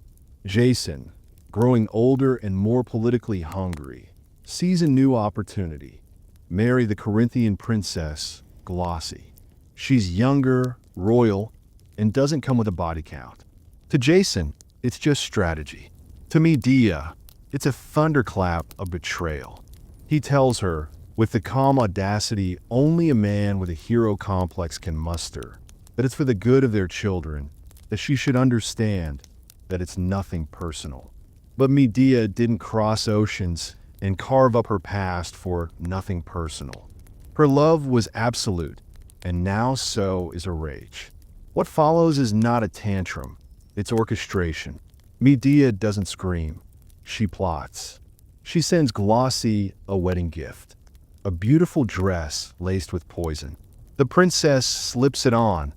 Jason, growing older and more politically hungry, sees a new opportunity: marry the Corinthian princess, Glossy. She's younger, royal, and doesn't come with a body count. To Jason, it's just strategy. To Medea, it's a thunderclap of betrayal. He tells her, with the calm audacity only a man with a hero complex can muster, that it's for the good of their children, that she should understand that it's nothing personal. But Medea didn't cross oceans and carve up her past for nothing personal. Her love was absolute, and now so is her rage. What follows is not a tantrum, it's orchestration. Medea doesn't scream, she plots. She sends Glossy a wedding gift, a beautiful dress laced with poison. The princess slips it on,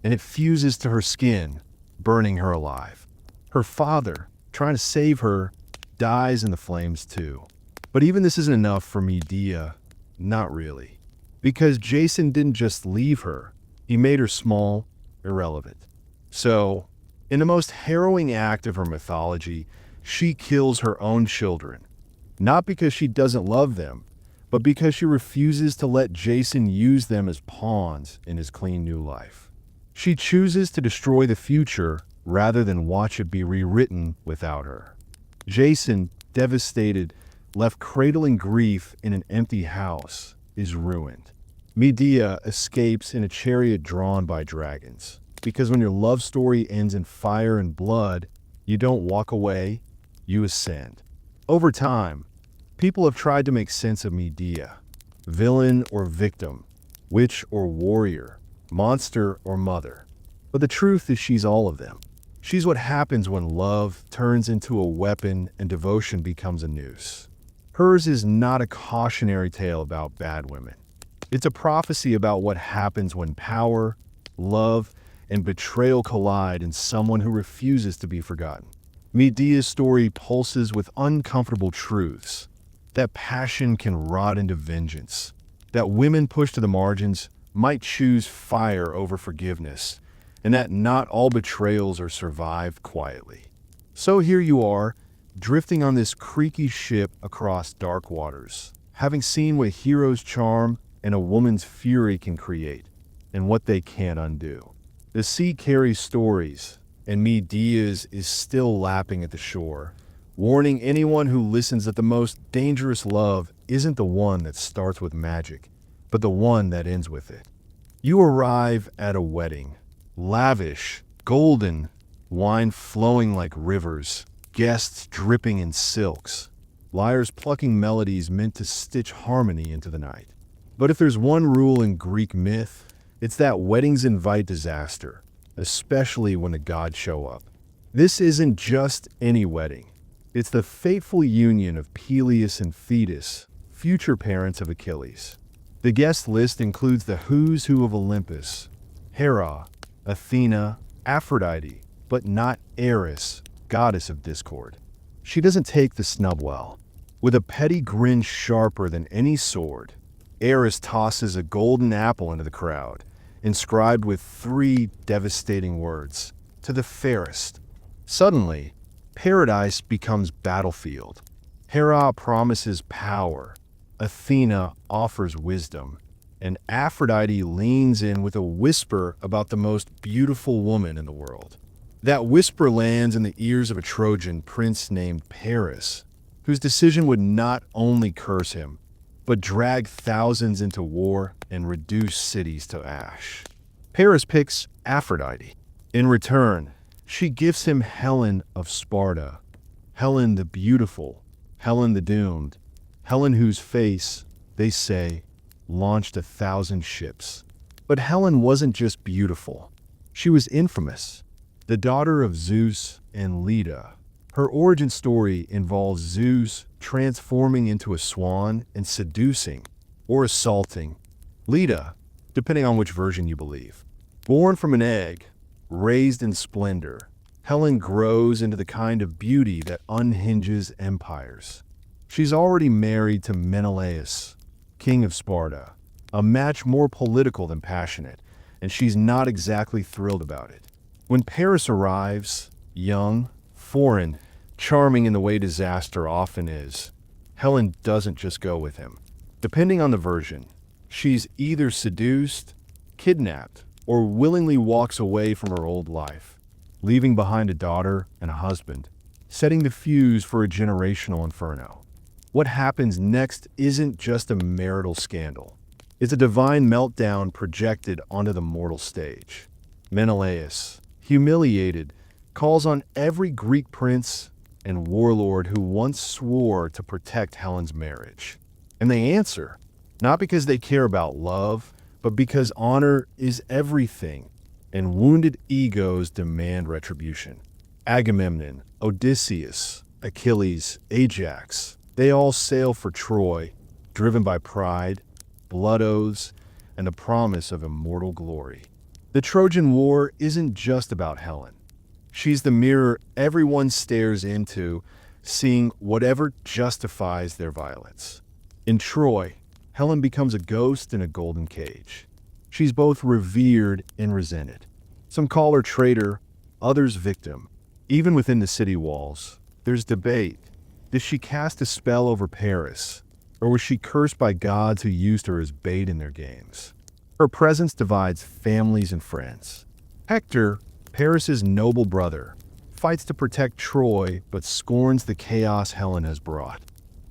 and it fuses to her skin, burning her alive. Her father, trying to save her, dies in the flames too. But even this isn't enough for Medea, not really. Because Jason didn't just leave her, he made her small, irrelevant. So, in the most harrowing act of her mythology, she kills her own children. Not because she doesn't love them, but because she refuses to let Jason use them as pawns in his clean new life. She chooses to destroy the future rather than watch it be rewritten without her. Jason, devastated, left cradling grief in an empty house, is ruined. Medea escapes in a chariot drawn by dragons. Because when your love story ends in fire and blood, you don't walk away, you ascend. Over time, people have tried to make sense of Medea. Villain or victim, witch or warrior, monster or mother. But the truth is she's all of them. She's what happens when love turns into a weapon and devotion becomes a noose. Hers is not a cautionary tale about bad women. It's a prophecy about what happens when power, love, and betrayal collide in someone who refuses to be forgotten. Medea's story pulses with uncomfortable truths. That passion can rot into vengeance. That women pushed to the margins might choose fire over forgiveness. And that not all betrayals are survived quietly. So here you are, drifting on this creaky ship across dark waters, having seen what heroes' charm and a woman's fury can create, and what they can't undo. The sea carries stories, and Medea's is still lapping at the shore, warning anyone who listens that the most dangerous love isn't the one that starts with magic, but the one that ends with it. You arrive at a wedding, lavish, golden, wine flowing like rivers, guests dripping in silks, lyres plucking melodies meant to stitch harmony into the night. But if there's one rule in Greek myth, it's that weddings invite disaster, especially when the gods show up. This isn't just any wedding. It's the fateful union of Peleus and Thetis, future parents of Achilles. The guest list includes the who's who of Olympus: Hera, Athena, Aphrodite, but not Eris, goddess of discord. She doesn't take the snub well. With a petty grin sharper than any sword, Eris tosses a golden apple into the crowd, inscribed with 3 devastating words: to the fairest. Suddenly, paradise becomes battlefield. Hera promises power, Athena offers wisdom, and Aphrodite leans in with a whisper about the most beautiful woman in the world. That whisper lands in the ears of a Trojan prince named Paris, whose decision would not only curse him, but drag thousands into war and reduce cities to ash. Paris picks Aphrodite. In return, she gives him Helen of Sparta, Helen the beautiful, Helen the doomed, Helen whose face, they say, launched 1,000 ships. But Helen wasn't just beautiful. She was infamous. The daughter of Zeus and Leda. Her origin story involves Zeus transforming into a swan and seducing, or assaulting, Leda, depending on which version you believe. Born from an egg, raised in splendor, Helen grows into the kind of beauty that unhinges empires. She's already married to Menelaus, king of Sparta, a match more political than passionate, and she's not exactly thrilled about it. When Paris arrives, young, foreign, charming in the way disaster often is, Helen doesn't just go with him. Depending on the version, she's either seduced, kidnapped, or willingly walks away from her old life, leaving behind a daughter and a husband, setting the fuse for a generational inferno. What happens next isn't just a marital scandal. It's a divine meltdown projected onto the mortal stage. Menelaus, humiliated, calls on every Greek prince and warlord who once swore to protect Helen's marriage. And they answer, not because they care about love, but because honor is everything, and wounded egos demand retribution. Agamemnon, Odysseus, Achilles, Ajax, they all sail for Troy, driven by pride, blood oaths, and the promise of immortal glory. The Trojan War isn't just about Helen. She's the mirror everyone stares into, seeing whatever justifies their violence. In Troy, Helen becomes a ghost in a golden cage. She's both revered and resented. Some call her traitor, others victim. Even within the city walls, there's debate. Did she cast a spell over Paris, or was she cursed by gods who used her as bait in their games? Her presence divides families and friends. Hector, Paris's noble brother, fights to protect Troy but scorns the chaos Helen has brought.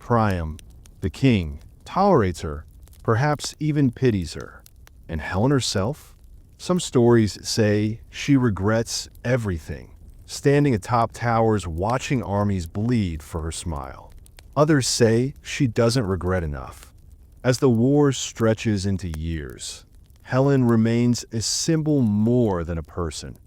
Priam, the king, tolerates her, perhaps even pities her. And Helen herself? Some stories say she regrets everything, standing atop towers watching armies bleed for her smile. Others say she doesn't regret enough. As the war stretches into years, Helen remains a symbol more than a person,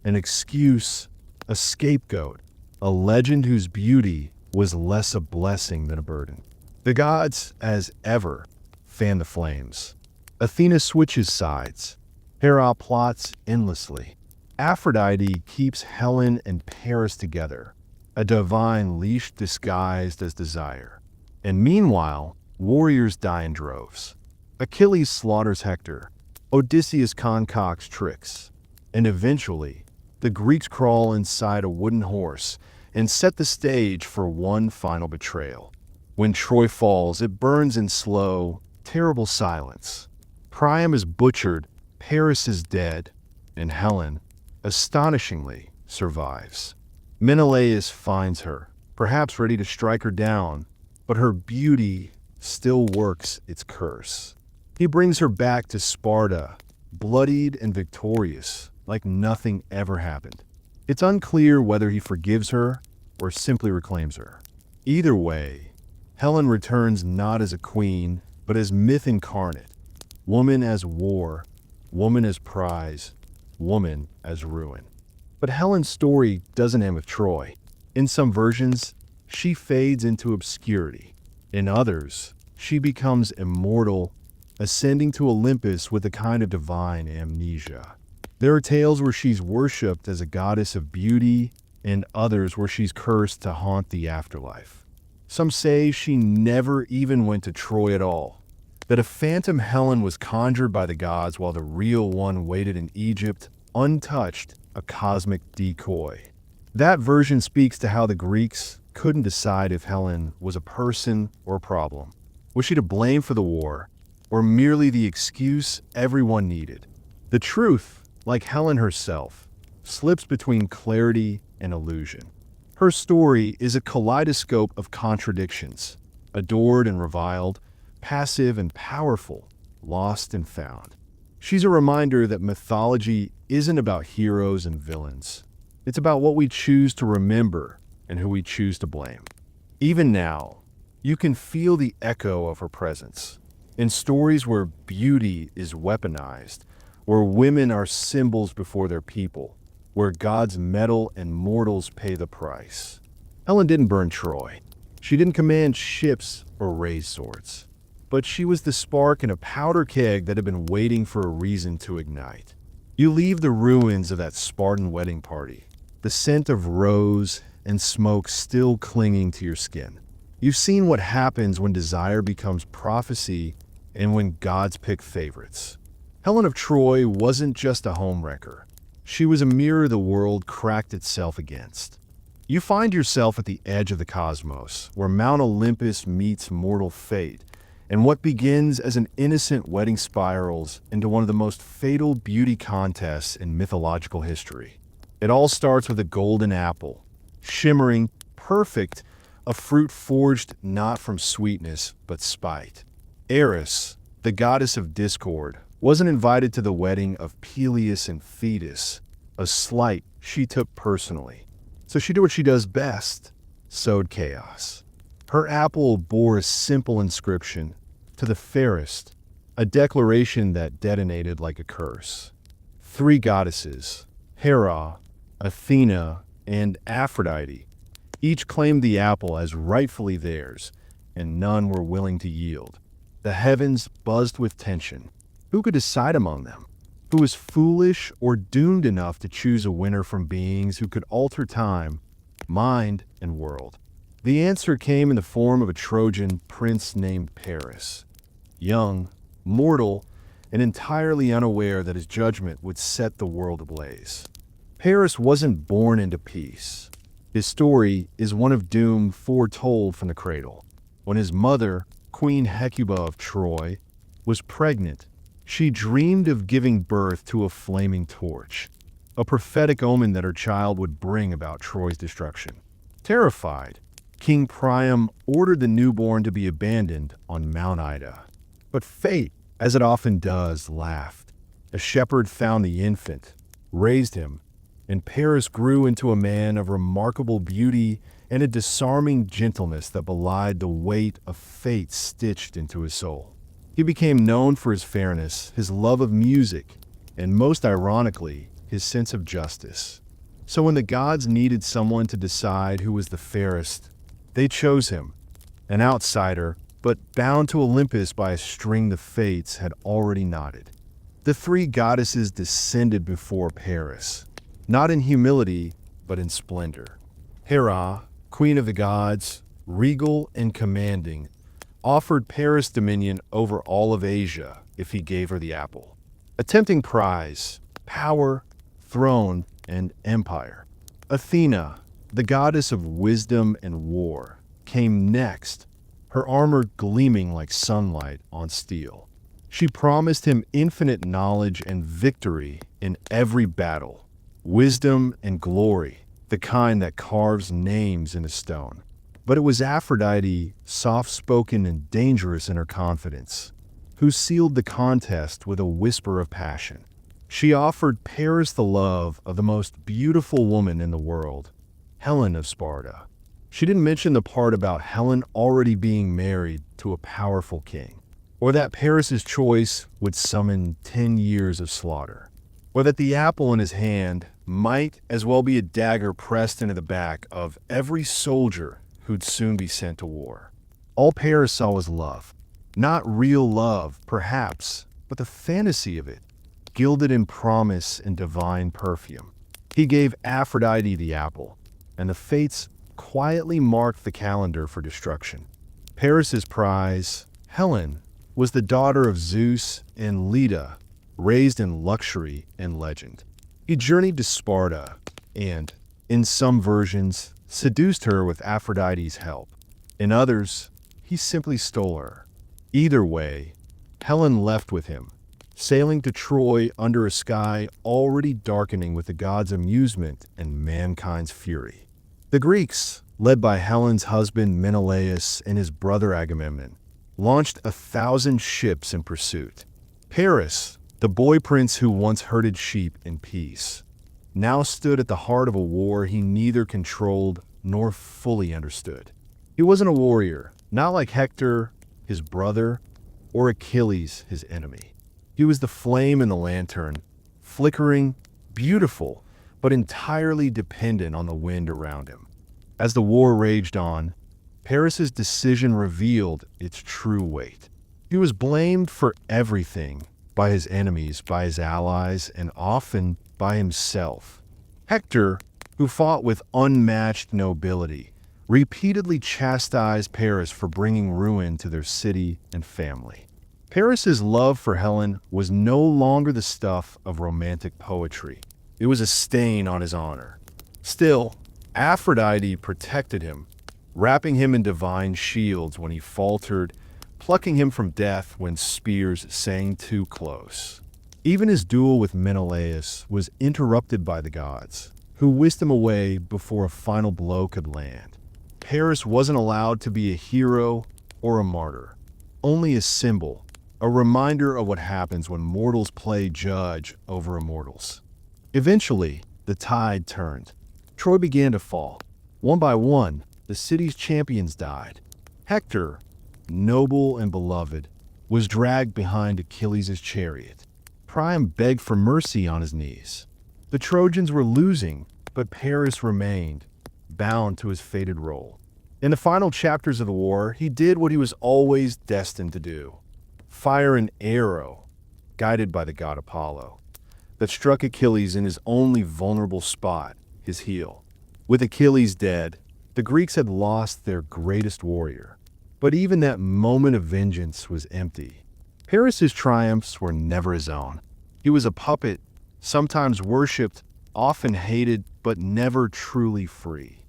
an excuse, a scapegoat, a legend whose beauty was less a blessing than a burden. The gods, as ever, fan the flames. Athena switches sides. Hera plots endlessly. Aphrodite keeps Helen and Paris together, a divine leash disguised as desire. And meanwhile, warriors die in droves. Achilles slaughters Hector. Odysseus concocts tricks. And eventually, the Greeks crawl inside a wooden horse and set the stage for one final betrayal. When Troy falls, it burns in slow, terrible silence. Priam is butchered, Paris is dead, and Helen, astonishingly, survives. Menelaus finds her, perhaps ready to strike her down, but her beauty still works its curse. He brings her back to Sparta, bloodied and victorious, like nothing ever happened. It's unclear whether he forgives her or simply reclaims her. Either way, Helen returns not as a queen, but as myth incarnate. Woman as war, woman as prize, woman as ruin. But Helen's story doesn't end with Troy. In some versions, she fades into obscurity. In others, she becomes immortal, ascending to Olympus with a kind of divine amnesia. There are tales where she's worshipped as a goddess of beauty, and others where she's cursed to haunt the afterlife. Some say she never even went to Troy at all, that a phantom Helen was conjured by the gods while the real one waited in Egypt, untouched, a cosmic decoy. That version speaks to how the Greeks couldn't decide if Helen was a person or a problem. Was she to blame for the war, or merely the excuse everyone needed? The truth, like Helen herself, slips between clarity and illusion. Her story is a kaleidoscope of contradictions, adored and reviled, passive and powerful, lost and found. She's a reminder that mythology isn't about heroes and villains. It's about what we choose to remember and who we choose to blame. Even now, you can feel the echo of her presence. In stories where beauty is weaponized, where women are symbols before their people, where gods meddle and mortals pay the price. Helen didn't burn Troy. She didn't command ships or raise swords. But she was the spark in a powder keg that had been waiting for a reason to ignite. You leave the ruins of that Spartan wedding party, the scent of rose and smoke still clinging to your skin. You've seen what happens when desire becomes prophecy and when gods pick favorites. Helen of Troy wasn't just a homewrecker. She was a mirror the world cracked itself against. You find yourself at the edge of the cosmos, where Mount Olympus meets mortal fate, and what begins as an innocent wedding spirals into one of the most fatal beauty contests in mythological history. It all starts with a golden apple, shimmering, perfect, a fruit forged not from sweetness but spite. Eris, the goddess of discord, wasn't invited to the wedding of Peleus and Thetis, a slight she took personally. So she did what she does best, sowed chaos. Her apple bore a simple inscription, to the fairest, a declaration that detonated like a curse. 3 goddesses, Hera, Athena, and Aphrodite, each claimed the apple as rightfully theirs, and none were willing to yield. The heavens buzzed with tension. Who could decide among them? Who was foolish or doomed enough to choose a winner from beings who could alter time, mind, and world? The answer came in the form of a Trojan prince named Paris. Young, mortal, and entirely unaware that his judgment would set the world ablaze. Paris wasn't born into peace. His story is one of doom foretold from the cradle. When his mother, Queen Hecuba of Troy, was pregnant, she dreamed of giving birth to a flaming torch, a prophetic omen that her child would bring about Troy's destruction. Terrified, King Priam ordered the newborn to be abandoned on Mount Ida. But fate, as it often does, laughed. A shepherd found the infant, raised him, and Paris grew into a man of remarkable beauty and a disarming gentleness that belied the weight of fate stitched into his soul. He became known for his fairness, his love of music, and most ironically, his sense of justice. So when the gods needed someone to decide who was the fairest, they chose him, an outsider, but bound to Olympus by a string the fates had already knotted. The three goddesses descended before Paris, not in humility, but in splendor. Hera, queen of the gods, regal and commanding, offered Paris dominion over all of Asia if he gave her the apple. A tempting prize, power, throne, and empire. Athena, the goddess of wisdom and war, came next, her armor gleaming like sunlight on steel. She promised him infinite knowledge and victory in every battle, wisdom and glory, the kind that carves names into stone. But it was Aphrodite, soft-spoken and dangerous in her confidence, who sealed the contest with a whisper of passion. She offered Paris the love of the most beautiful woman in the world, Helen of Sparta. She didn't mention the part about Helen already being married to a powerful king, or that Paris's choice would summon 10 years of slaughter, or that the apple in his hand might as well be a dagger pressed into the back of every soldier who'd soon be sent to war. All Paris saw was love. Not real love, perhaps, but the fantasy of it, gilded in promise and divine perfume. He gave Aphrodite the apple, and the fates quietly marked the calendar for destruction. Paris's prize, Helen, was the daughter of Zeus and Leda, raised in luxury and legend. He journeyed to Sparta and, in some versions, seduced her with Aphrodite's help. In others, he simply stole her. Either way, Helen left with him, sailing to Troy under a sky already darkening with the gods' amusement and mankind's fury. The Greeks, led by Helen's husband Menelaus and his brother Agamemnon, launched 1,000 ships in pursuit. Paris, the boy prince who once herded sheep in peace, now stood at the heart of a war he neither controlled nor fully understood. He wasn't a warrior, not like Hector, his brother, or Achilles, his enemy. He was the flame in the lantern, flickering, beautiful, but entirely dependent on the wind around him. As the war raged on, Paris's decision revealed its true weight. He was blamed for everything by his enemies, by his allies, and often by himself. Hector, who fought with unmatched nobility, repeatedly chastised Paris for bringing ruin to their city and family. Paris's love for Helen was no longer the stuff of romantic poetry. It was a stain on his honor. Still, Aphrodite protected him, wrapping him in divine shields when he faltered, plucking him from death when spears sang too close. Even his duel with Menelaus was interrupted by the gods, who whisked him away before a final blow could land. Paris wasn't allowed to be a hero or a martyr, only a symbol, a reminder of what happens when mortals play judge over immortals. Eventually, the tide turned. Troy began to fall. One by one, the city's champions died. Hector, noble and beloved, was dragged behind Achilles' chariot. Priam begged for mercy on his knees. The Trojans were losing, but Paris remained, bound to his fated role. In the final chapters of the war, he did what he was always destined to do: fire an arrow, guided by the god Apollo, that struck Achilles in his only vulnerable spot, his heel. With Achilles dead, the Greeks had lost their greatest warrior. But even that moment of vengeance was empty. Paris's triumphs were never his own. He was a puppet, sometimes worshipped, often hated, but never truly free.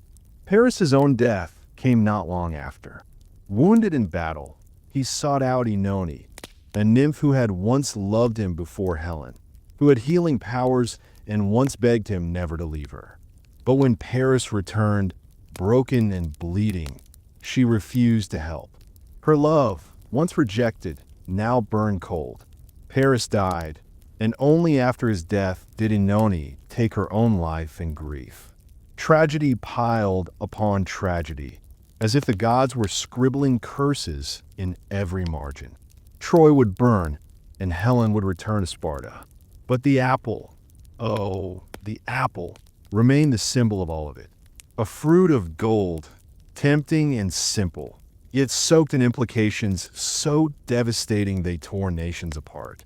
Paris's own death came not long after. Wounded in battle, he sought out Oenone, a nymph who had once loved him before Helen, who had healing powers and once begged him never to leave her. But when Paris returned, broken and bleeding, she refused to help. Her love, once rejected, now burned cold. Paris died, and only after his death did Inoni take her own life in grief. Tragedy piled upon tragedy, as if the gods were scribbling curses in every margin. Troy would burn, and Helen would return to Sparta. But the apple, oh, the apple, remained the symbol of all of it. A fruit of gold, tempting and simple, yet soaked in implications so devastating they tore nations apart.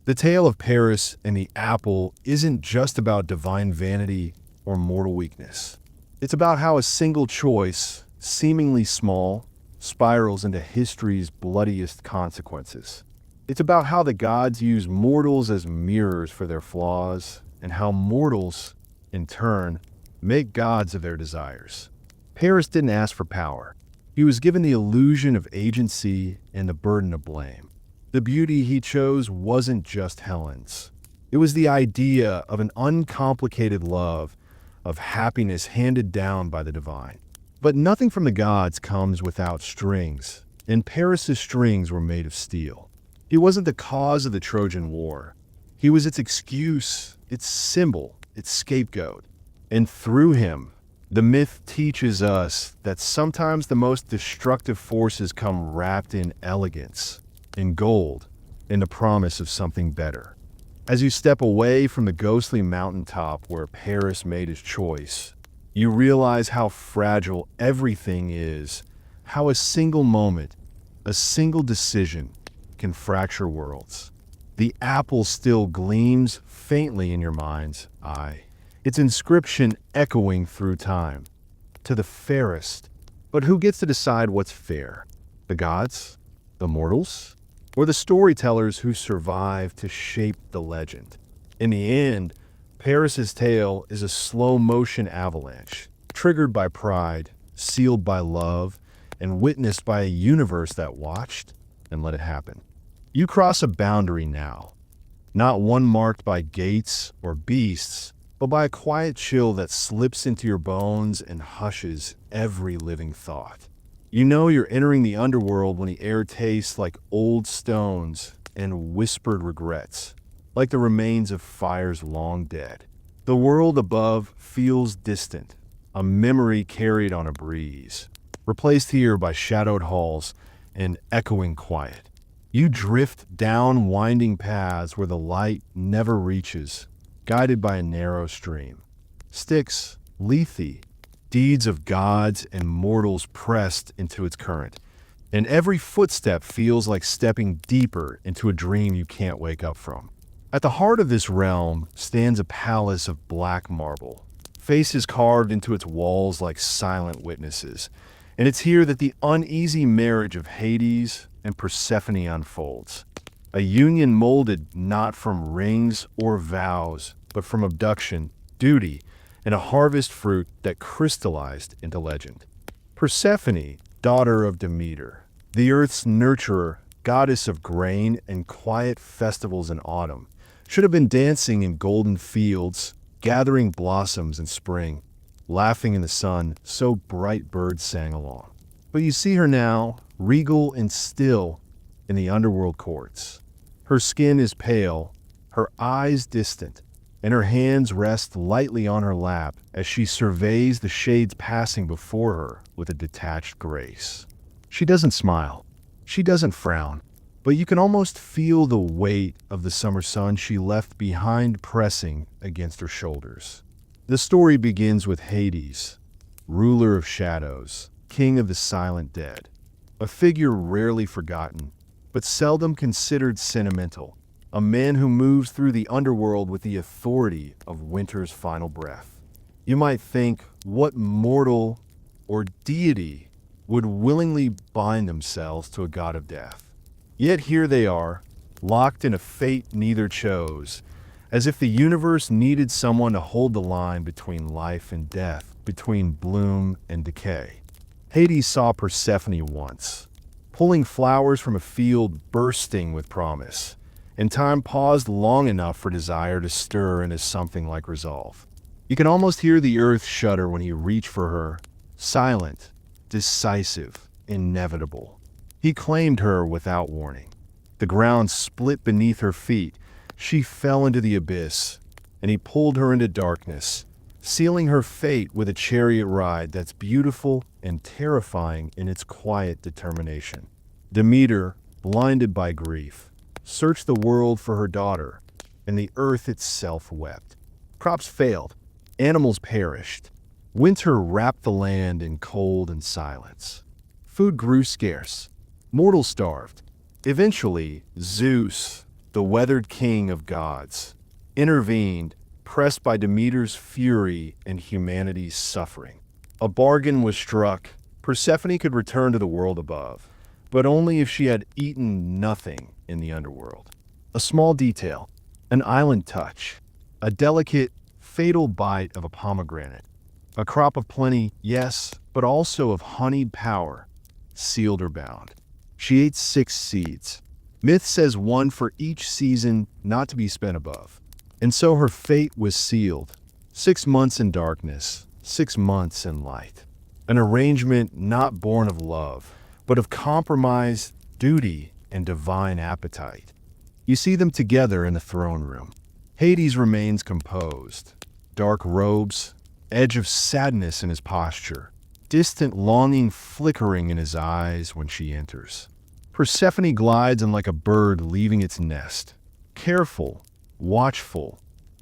The tale of Paris and the apple isn't just about divine vanity or mortal weakness. It's about how a single choice, seemingly small, spirals into history's bloodiest consequences. It's about how the gods use mortals as mirrors for their flaws, and how mortals, in turn, make gods of their desires. Paris didn't ask for power. He was given the illusion of agency and the burden of blame. The beauty he chose wasn't just Helen's. It was the idea of an uncomplicated love, of happiness handed down by the divine. But nothing from the gods comes without strings, and Paris's strings were made of steel. He wasn't the cause of the Trojan War. He was its excuse, its symbol, its scapegoat. And through him, the myth teaches us that sometimes the most destructive forces come wrapped in elegance, in gold, in the promise of something better. As you step away from the ghostly mountaintop where Paris made his choice, you realize how fragile everything is, how a single moment, a single decision can fracture worlds. The apple still gleams faintly in your mind's eye, its inscription echoing through time. To the fairest. But who gets to decide what's fair? The gods? The mortals? Or the storytellers who survive to shape the legend? In the end, Paris's tale is a slow-motion avalanche, triggered by pride, sealed by love, and witnessed by a universe that watched and let it happen. You cross a boundary now, not one marked by gates or beasts, but by a quiet chill that slips into your bones and hushes every living thought. You know you're entering the underworld when the air tastes like old stones and whispered regrets, like the remains of fires long dead. The world above feels distant, a memory carried on a breeze, replaced here by shadowed halls and echoing quiet. You drift down winding paths where the light never reaches, guided by a narrow stream. Styx, Lethe, deeds of gods and mortals pressed into its current, and every footstep feels like stepping deeper into a dream you can't wake up from. At the heart of this realm stands a palace of black marble, faces carved into its walls like silent witnesses, and it's here that the uneasy marriage of Hades and Persephone unfolds. A union molded not from rings or vows, but from abduction, duty, and a harvest fruit that crystallized into legend. Persephone, daughter of Demeter, the earth's nurturer, goddess of grain and quiet festivals in autumn, should have been dancing in golden fields, gathering blossoms in spring, laughing in the sun so bright birds sang along. But you see her now, regal and still, in the underworld courts. Her skin is pale, her eyes distant, and her hands rest lightly on her lap as she surveys the shades passing before her with a detached grace. She doesn't smile, she doesn't frown, but you can almost feel the weight of the summer sun she left behind pressing against her shoulders. The story begins with Hades, ruler of shadows, king of the silent dead, a figure rarely forgotten, but seldom considered sentimental, a man who moves through the underworld with the authority of winter's final breath. You might think, what mortal or deity would willingly bind themselves to a god of death? Yet here they are, locked in a fate neither chose, as if the universe needed someone to hold the line between life and death, between bloom and decay. Hades saw Persephone once, pulling flowers from a field bursting with promise, and time paused long enough for desire to stir into something like resolve. You can almost hear the earth shudder when he reached for her, silent, decisive, inevitable. He claimed her without warning. The ground split beneath her feet. She fell into the abyss, and he pulled her into darkness, sealing her fate with a chariot ride that's beautiful and terrifying in its quiet determination. Demeter, blinded by grief, searched the world for her daughter, and the earth itself wept. Crops failed, animals perished. Winter wrapped the land in cold and silence. Food grew scarce. Mortals starved. Eventually, Zeus, the weathered king of gods, intervened, pressed by Demeter's fury and humanity's suffering. A bargain was struck. Persephone could return to the world above, but only if she had eaten nothing in the underworld. A small detail, an island touch, a delicate, fatal bite of a pomegranate, a crop of plenty, yes, but also of honeyed power, sealed her bound. She ate 6 seeds. Myth says 1 for each season not to be spent above. And so her fate was sealed. 6 months in darkness, 6 months in light. An arrangement not born of love, but of compromise, duty, and divine appetite. You see them together in the throne room. Hades remains composed. Dark robes, edge of sadness in his posture, distant longing flickering in his eyes when she enters. Persephone glides in like a bird leaving its nest, careful, watchful,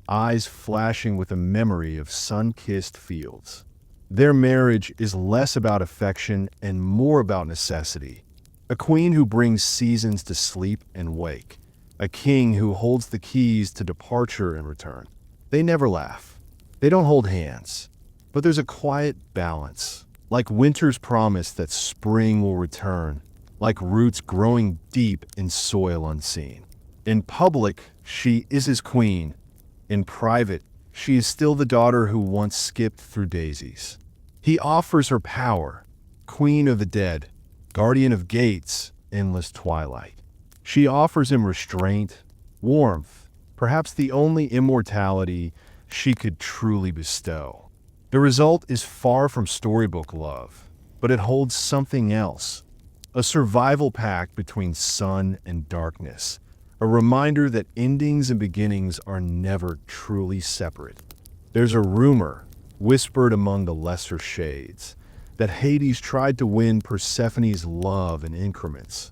eyes flashing with a memory of sun-kissed fields. Their marriage is less about affection and more about necessity. A queen who brings seasons to sleep and wake. A king who holds the keys to departure and return. They never laugh. They don't hold hands. But there's a quiet balance, like winter's promise that spring will return, like roots growing deep in soil unseen. In public, she is his queen. In private, she is still the daughter who once skipped through daisies. He offers her power, queen of the dead, guardian of gates, endless twilight. She offers him restraint, warmth, perhaps the only immortality she could truly bestow. The result is far from storybook love, but it holds something else. A survival pact between sun and darkness. A reminder that endings and beginnings are never truly separate. There's a rumor, whispered among the lesser shades, that Hades tried to win Persephone's love in increments.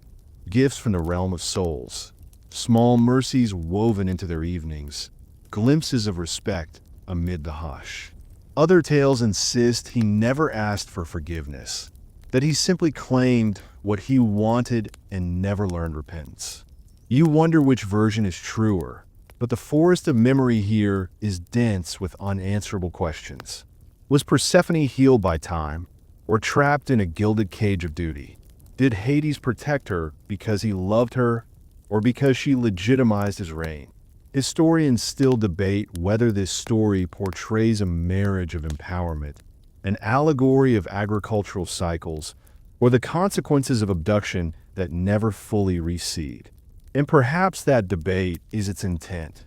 Gifts from the realm of souls, small mercies woven into their evenings, glimpses of respect amid the hush. Other tales insist he never asked for forgiveness, that he simply claimed what he wanted and never learned repentance. You wonder which version is truer, but the forest of memory here is dense with unanswerable questions. Was Persephone healed by time, or trapped in a gilded cage of duty? Did Hades protect her because he loved her, or because she legitimized his reign? Historians still debate whether this story portrays a marriage of empowerment, an allegory of agricultural cycles, or the consequences of abduction that never fully recede. And perhaps that debate is its intent,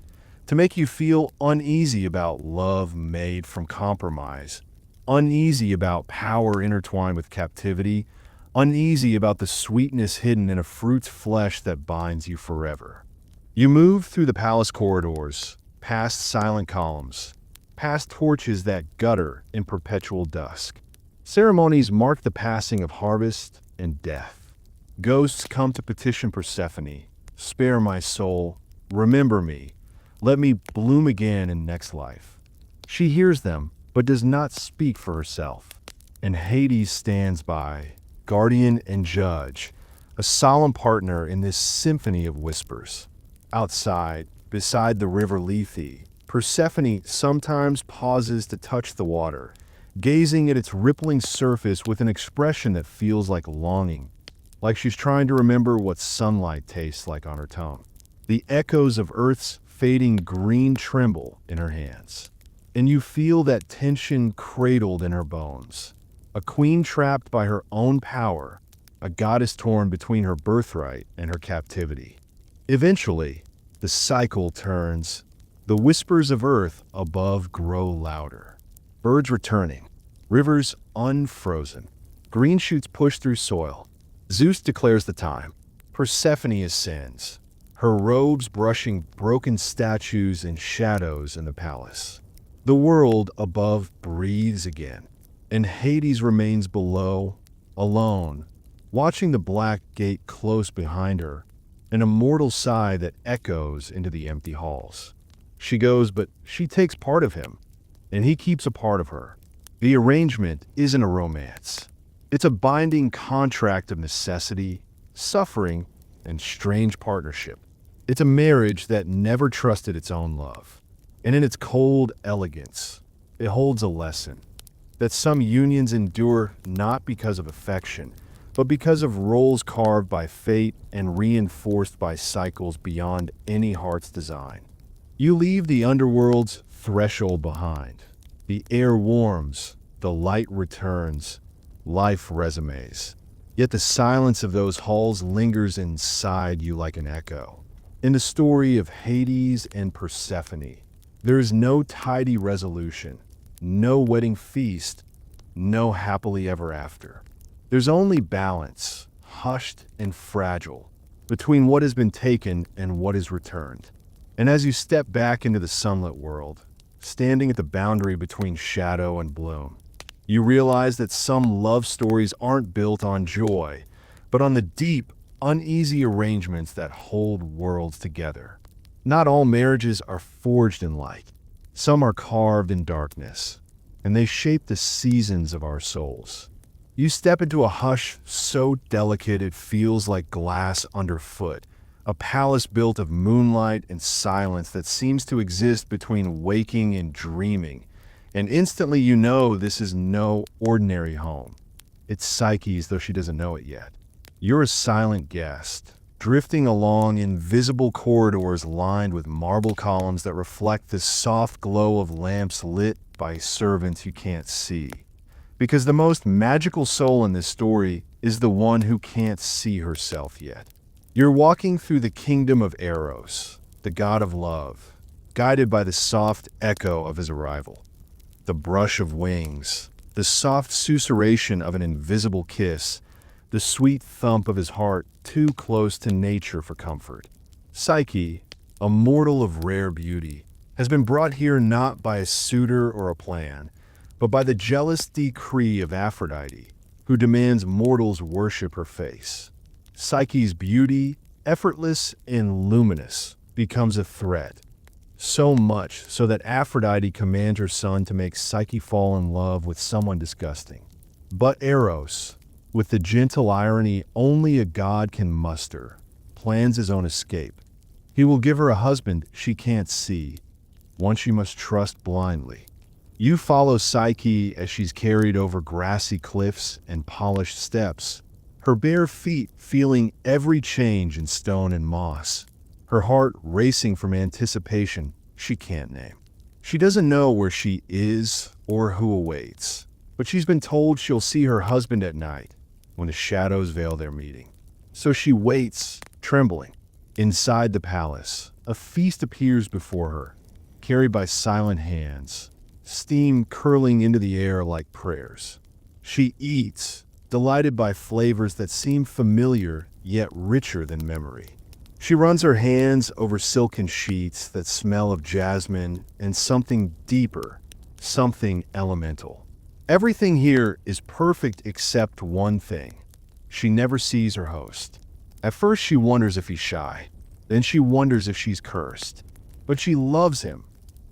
to make you feel uneasy about love made from compromise, uneasy about power intertwined with captivity, uneasy about the sweetness hidden in a fruit's flesh that binds you forever. You move through the palace corridors, past silent columns, past torches that gutter in perpetual dusk. Ceremonies mark the passing of harvest and death. Ghosts come to petition Persephone, spare my soul, remember me, let me bloom again in next life. She hears them, but does not speak for herself. And Hades stands by, guardian and judge, a solemn partner in this symphony of whispers. Outside, beside the river Lethe, Persephone sometimes pauses to touch the water, gazing at its rippling surface with an expression that feels like longing, like she's trying to remember what sunlight tastes like on her tongue. The echoes of Earth's fading green tremble in her hands, and you feel that tension cradled in her bones. A queen trapped by her own power, a goddess torn between her birthright and her captivity. Eventually, the cycle turns. The whispers of earth above grow louder. Birds returning, rivers unfrozen, green shoots push through soil. Zeus declares the time. Persephone ascends, her robes brushing broken statues and shadows in the palace. The world above breathes again, and Hades remains below, alone, watching the black gate close behind her, an immortal sigh that echoes into the empty halls. She goes, but she takes part of him, and he keeps a part of her. The arrangement isn't a romance. It's a binding contract of necessity, suffering, and strange partnership. It's a marriage that never trusted its own love. And in its cold elegance, it holds a lesson that some unions endure not because of affection, but because of roles carved by fate and reinforced by cycles beyond any heart's design. You leave the underworld's threshold behind. The air warms, the light returns, life resumes. Yet the silence of those halls lingers inside you like an echo. In the story of Hades and Persephone, there is no tidy resolution, no wedding feast, no happily ever after. There's only balance, hushed and fragile, between what has been taken and what is returned. And as you step back into the sunlit world, standing at the boundary between shadow and bloom, you realize that some love stories aren't built on joy, but on the deep, uneasy arrangements that hold worlds together. Not all marriages are forged in light. Some are carved in darkness, and they shape the seasons of our souls. You step into a hush so delicate it feels like glass underfoot, a palace built of moonlight and silence that seems to exist between waking and dreaming, and instantly you know this is no ordinary home. It's Psyche's, though she doesn't know it yet. You're a silent guest, drifting along invisible corridors lined with marble columns that reflect the soft glow of lamps lit by servants you can't see. Because the most magical soul in this story is the one who can't see herself yet. You're walking through the kingdom of Eros, the god of love, guided by the soft echo of his arrival. The brush of wings, the soft susurration of an invisible kiss, the sweet thump of his heart too close to nature for comfort. Psyche, a mortal of rare beauty, has been brought here not by a suitor or a plan, but by the jealous decree of Aphrodite, who demands mortals worship her face. Psyche's beauty, effortless and luminous, becomes a threat. So much so that Aphrodite commands her son to make Psyche fall in love with someone disgusting. But Eros, with the gentle irony only a god can muster, plans his own escape. He will give her a husband she can't see, one she must trust blindly. You follow Psyche as she's carried over grassy cliffs and polished steps, her bare feet feeling every change in stone and moss, her heart racing from anticipation she can't name. She doesn't know where she is or who awaits, but she's been told she'll see her husband at night when the shadows veil their meeting. So she waits, trembling. Inside the palace, a feast appears before her, carried by silent hands, steam curling into the air like prayers. She eats, delighted by flavors that seem familiar yet richer than memory. She runs her hands over silken sheets that smell of jasmine and something deeper, something elemental. Everything here is perfect except one thing. She never sees her host. At first she wonders if he's shy, then she wonders if she's cursed. But she loves him.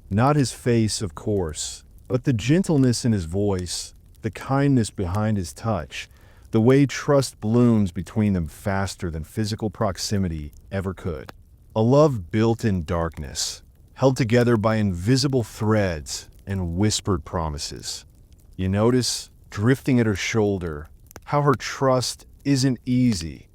Not his face, of course, but the gentleness in his voice, the kindness behind his touch, the way trust blooms between them faster than physical proximity ever could. A love built in darkness, held together by invisible threads and whispered promises. You notice, drifting at her shoulder, how her trust isn't easy.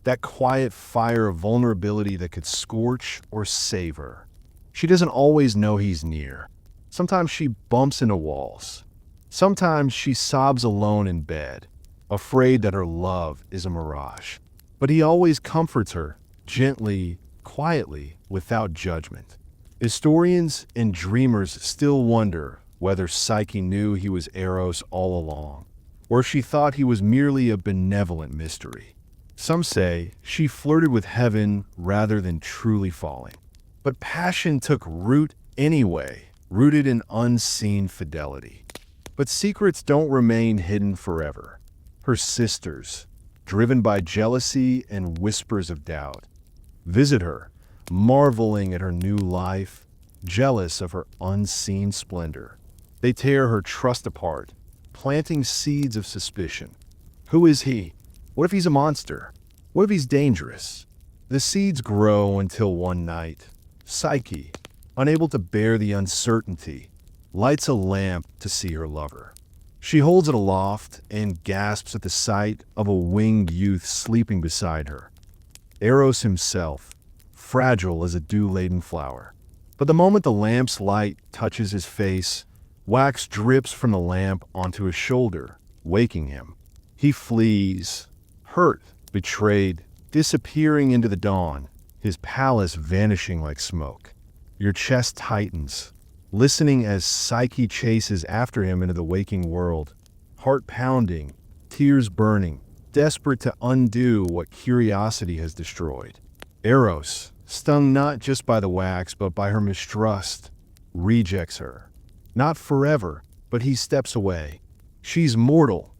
That quiet fire of vulnerability that could scorch or save her. She doesn't always know he's near. Sometimes she bumps into walls. Sometimes she sobs alone in bed, afraid that her love is a mirage. But he always comforts her, gently, quietly, without judgment. Historians and dreamers still wonder whether Psyche knew he was Eros all along, or if she thought he was merely a benevolent mystery. Some say she flirted with heaven rather than truly falling. But passion took root anyway, rooted in unseen fidelity. But secrets don't remain hidden forever. Her sisters, driven by jealousy and whispers of doubt, visit her, marveling at her new life, jealous of her unseen splendor. They tear her trust apart, planting seeds of suspicion. Who is he? What if he's a monster? What if he's dangerous? The seeds grow until one night, Psyche, unable to bear the uncertainty, lights a lamp to see her lover. She holds it aloft and gasps at the sight of a winged youth sleeping beside her. Eros himself, fragile as a dew-laden flower. But the moment the lamp's light touches his face, wax drips from the lamp onto his shoulder, waking him. He flees, hurt, betrayed, disappearing into the dawn, his palace vanishing like smoke. Your chest tightens, listening as Psyche chases after him into the waking world, heart pounding, tears burning, desperate to undo what curiosity has destroyed. Eros, stung not just by the wax but by her mistrust, rejects her. Not forever, but he steps away. She's mortal,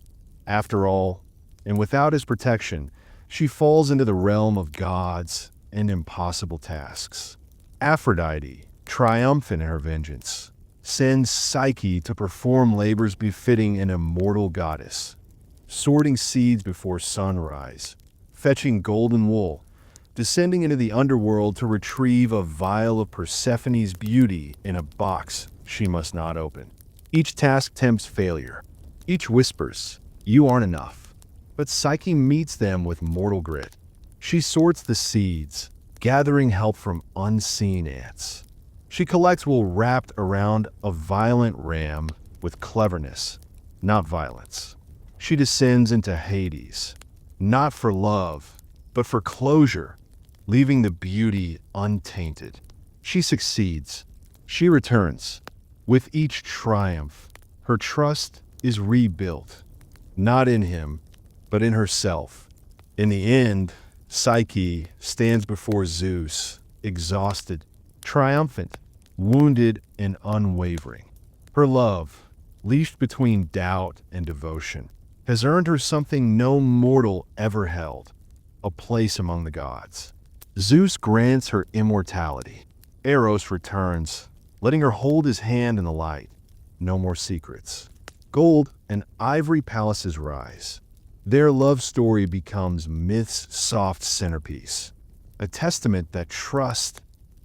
after all, and without his protection, she falls into the realm of gods and impossible tasks. Aphrodite, triumphant in her vengeance, sends Psyche to perform labors befitting an immortal goddess, sorting seeds before sunrise, fetching golden wool, descending into the underworld to retrieve a vial of Persephone's beauty in a box she must not open. Each task tempts failure. Each whispers, "You aren't enough." But Psyche meets them with mortal grit. She sorts the seeds, gathering help from unseen ants. She collects wool wrapped around a violent ram with cleverness, not violence. She descends into Hades, not for love, but for closure, leaving the beauty untainted. She succeeds. She returns. With each triumph, her trust is rebuilt, not in him, but in herself. In the end, Psyche stands before Zeus, exhausted, triumphant, wounded, and unwavering. Her love, leashed between doubt and devotion, has earned her something no mortal ever held, a place among the gods. Zeus grants her immortality. Eros returns, letting her hold his hand in the light. No more secrets. Gold and ivory palaces rise. Their love story becomes myth's soft centerpiece, a testament that trust,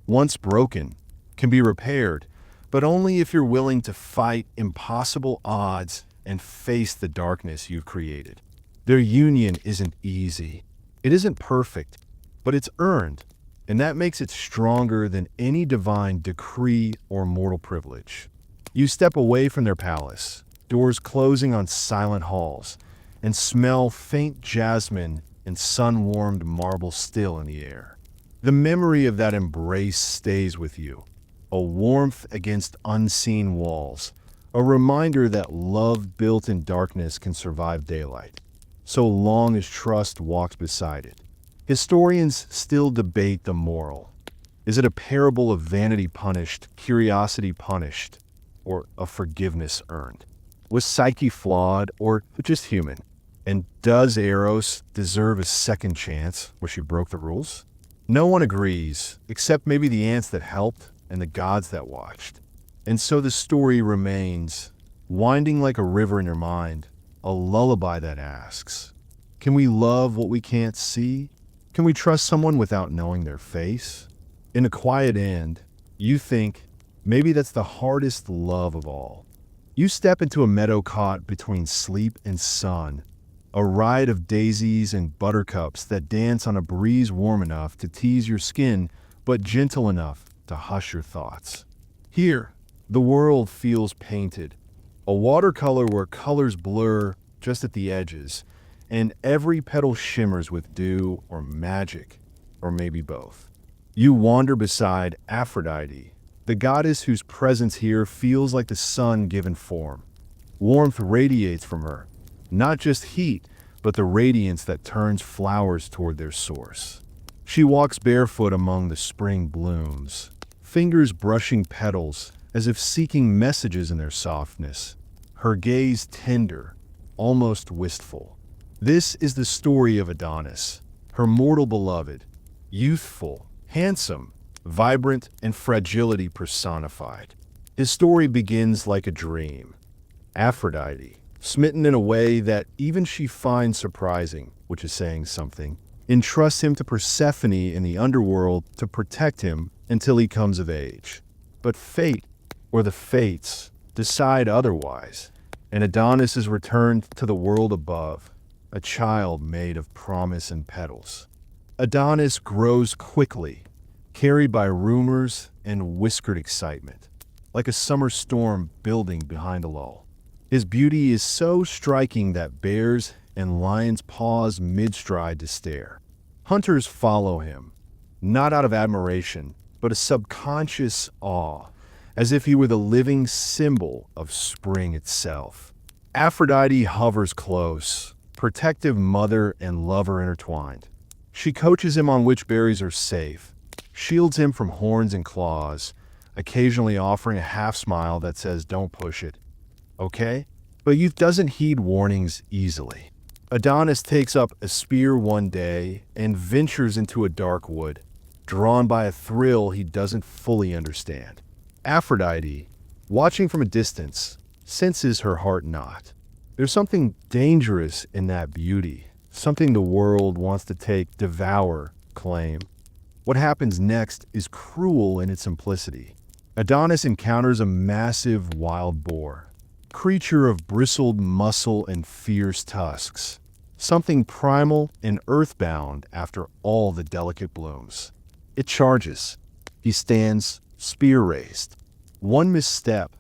once broken, can be repaired, but only if you're willing to fight impossible odds and face the darkness you've created. Their union isn't easy. It isn't perfect, but it's earned, and that makes it stronger than any divine decree or mortal privilege. You step away from their palace, doors closing on silent halls, and smell faint jasmine and sun-warmed marble still in the air. The memory of that embrace stays with you, a warmth against unseen walls, a reminder that love built in darkness can survive daylight, so long as trust walks beside it. Historians still debate the moral. Is it a parable of vanity punished, curiosity punished, or a forgiveness earned? Was Psyche flawed or just human? And does Eros deserve a second chance where she broke the rules? No one agrees, except maybe the ants that helped and the gods that watched. And so the story remains, winding like a river in your mind, a lullaby that asks, can we love what we can't see? Can we trust someone without knowing their face? In a quiet end, you think, maybe that's the hardest love of all. You step into a meadow caught between sleep and sun, a ride of daisies and buttercups that dance on a breeze warm enough to tease your skin, but gentle enough to hush your thoughts. Here, the world feels painted, a watercolor where colors blur just at the edges, and every petal shimmers with dew or magic, or maybe both. You wander beside Aphrodite, the goddess whose presence here feels like the sun given form. Warmth radiates from her, not just heat, but the radiance that turns flowers toward their source. She walks barefoot among the spring blooms, fingers brushing petals as if seeking messages in their softness, her gaze tender, almost wistful. This is the story of Adonis, her mortal beloved, youthful, handsome, vibrant, and fragility personified. His story begins like a dream. Aphrodite, smitten in a way that even she finds surprising, which is saying something, entrusts him to Persephone in the underworld to protect him until he comes of age. But fate, or the fates, decide otherwise, and Adonis is returned to the world above, a child made of promise and petals. Adonis grows quickly, carried by rumors and whispered excitement, like a summer storm building behind a lull. His beauty is so striking that bears and lions pause mid-stride to stare. Hunters follow him, not out of admiration, but a subconscious awe, as if he were the living symbol of spring itself. Aphrodite hovers close, protective mother and lover intertwined. She coaches him on which berries are safe, shields him from horns and claws, occasionally offering a half-smile that says, "Don't push it." Okay? But youth doesn't heed warnings easily. Adonis takes up a spear one day and ventures into a dark wood, drawn by a thrill he doesn't fully understand. Aphrodite, watching from a distance, senses her heart not. There's something dangerous in that beauty, something the world wants to take, devour, claim. What happens next is cruel in its simplicity. Adonis encounters a massive wild boar, creature of bristled muscle and fierce tusks, something primal and earthbound after all the delicate blooms. It charges. He stands, spear raised. One misstep,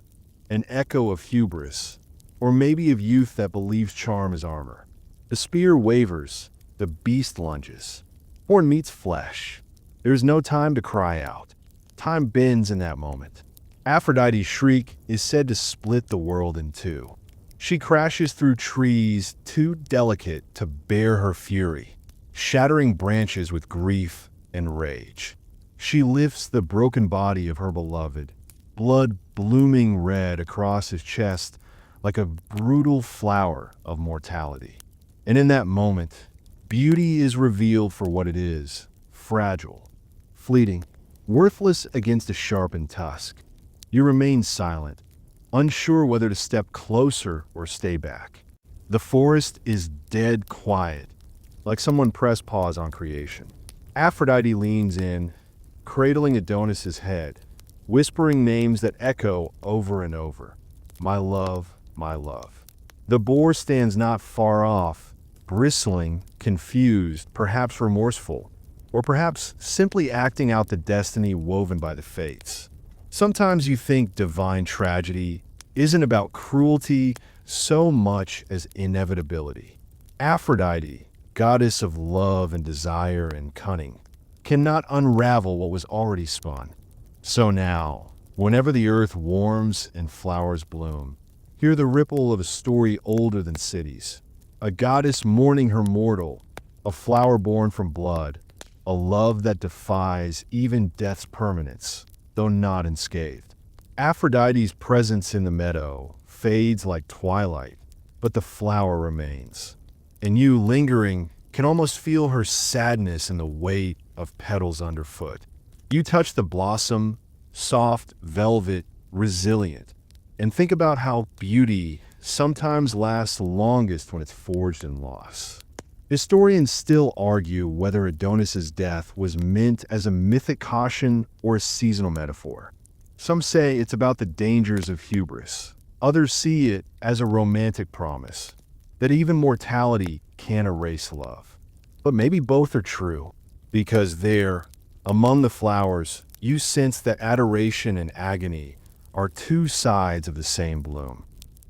an echo of hubris, or maybe of youth that believes charm is armor. The spear wavers, the beast lunges. Horn meets flesh. There is no time to cry out. Time bends in that moment. Aphrodite's shriek is said to split the world in two. She crashes through trees too delicate to bear her fury, shattering branches with grief and rage. She lifts the broken body of her beloved, blood blooming red across his chest like a brutal flower of mortality. And in that moment, beauty is revealed for what it is, fragile, fleeting, worthless against a sharpened tusk. You remain silent, unsure whether to step closer or stay back. The forest is dead quiet, like someone pressed pause on creation. Aphrodite leans in, cradling Adonis's head, whispering names that echo over and over. My love, my love. The boar stands not far off, bristling, confused, perhaps remorseful, or perhaps simply acting out the destiny woven by the fates. Sometimes you think divine tragedy isn't about cruelty so much as inevitability. Aphrodite, goddess of love and desire and cunning, cannot unravel what was already spun. So now, whenever the earth warms and flowers bloom, hear the ripple of a story older than cities. A goddess mourning her mortal, a flower born from blood, a love that defies even death's permanence, though not unscathed. Aphrodite's presence in the meadow fades like twilight, but the flower remains. And you, lingering, can almost feel her sadness in the weight of petals underfoot. You touch the blossom, soft, velvet, resilient, and think about how beauty sometimes lasts longest when it's forged in loss. Historians still argue whether Adonis's death was meant as a mythic caution or a seasonal metaphor. Some say it's about the dangers of hubris. Others see it as a romantic promise, that even mortality can erase love. But maybe both are true, because there, among the flowers, you sense that adoration and agony are two sides of the same bloom.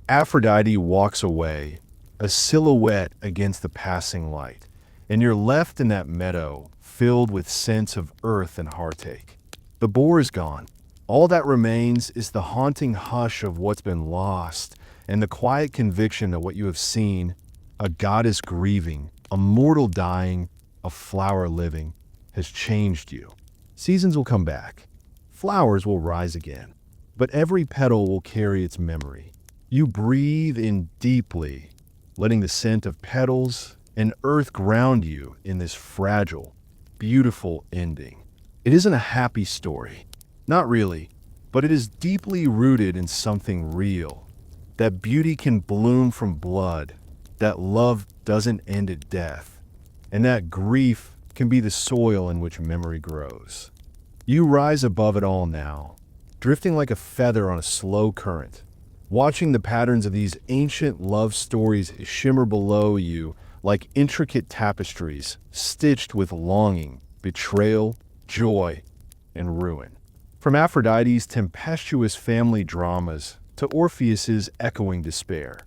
Aphrodite walks away, a silhouette against the passing light, and you're left in that meadow filled with scents of earth and heartache. The boar is gone. All that remains is the haunting hush of what's been lost and the quiet conviction that what you have seen A goddess grieving, a mortal dying, a flower living has changed you. Seasons will come back. Flowers will rise again. But every petal will carry its memory. You breathe in deeply, letting the scent of petals and earth ground you in this fragile, beautiful ending. It isn't a happy story. Not really. But it is deeply rooted in something real. That beauty can bloom from blood. That love doesn't end at death. And that grief can be the soil in which memory grows. You rise above it all now, drifting like a feather on a slow current, watching the patterns of these ancient love stories shimmer below you like intricate tapestries stitched with longing, betrayal, joy, and ruin. From Aphrodite's tempestuous family dramas to Orpheus's echoing despair,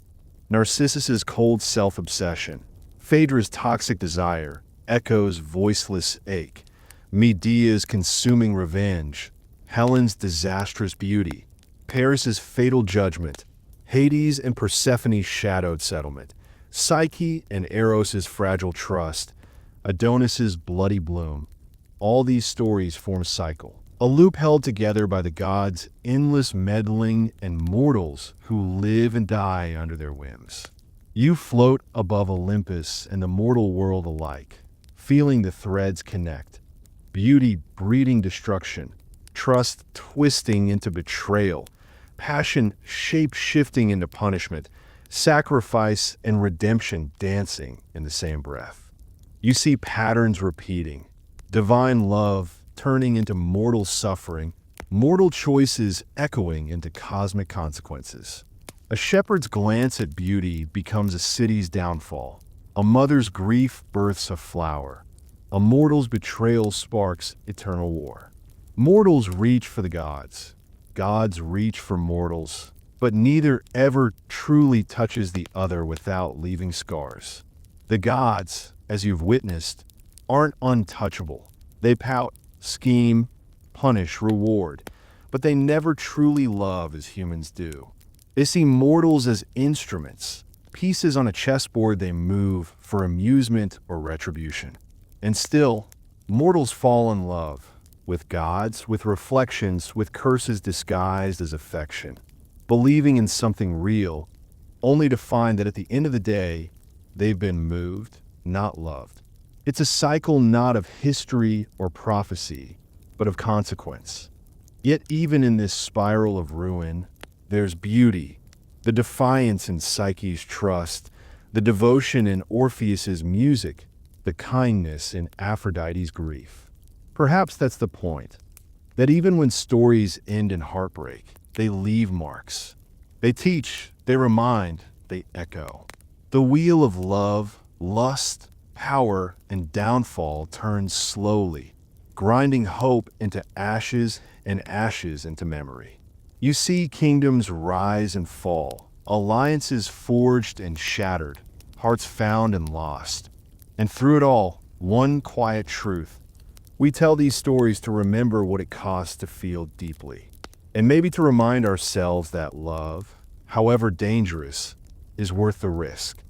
Narcissus's cold self-obsession, Phaedra's toxic desire, Echo's voiceless ache, Medea's consuming revenge, Helen's disastrous beauty, Paris's fatal judgment, Hades and Persephone's shadowed settlement, Psyche and Eros's fragile trust, Adonis's bloody bloom. All these stories form a cycle, a loop held together by the gods' endless meddling and mortals who live and die under their whims. You float above Olympus and the mortal world alike, feeling the threads connect. Beauty breeding destruction, trust twisting into betrayal, passion shape-shifting into punishment, sacrifice and redemption dancing in the same breath. You see patterns repeating, divine love turning into mortal suffering, mortal choices echoing into cosmic consequences. A shepherd's glance at beauty becomes a city's downfall. A mother's grief births a flower. A mortal's betrayal sparks eternal war. Mortals reach for the gods. Gods reach for mortals. But neither ever truly touches the other without leaving scars. The gods, as you've witnessed, aren't untouchable. They pout, scheme, punish, reward, but they never truly love as humans do. They see mortals as instruments, pieces on a chessboard they move for amusement or retribution. And still, mortals fall in love, with gods, with reflections, with curses disguised as affection, believing in something real, only to find that at the end of the day, they've been moved, not loved. It's a cycle not of history or prophecy, but of consequence. Yet even in this spiral of ruin, there's beauty, the defiance in Psyche's trust, the devotion in Orpheus's music, the kindness in Aphrodite's grief. Perhaps that's the point, that even when stories end in heartbreak, they leave marks. They teach, they remind, they echo. The wheel of love, lust, power, and downfall turns slowly, grinding hope into ashes and ashes into memory. You see kingdoms rise and fall, alliances forged and shattered, hearts found and lost. And through it all, one quiet truth. We tell these stories to remember what it costs to feel deeply, and maybe to remind ourselves that love, however dangerous, is worth the risk.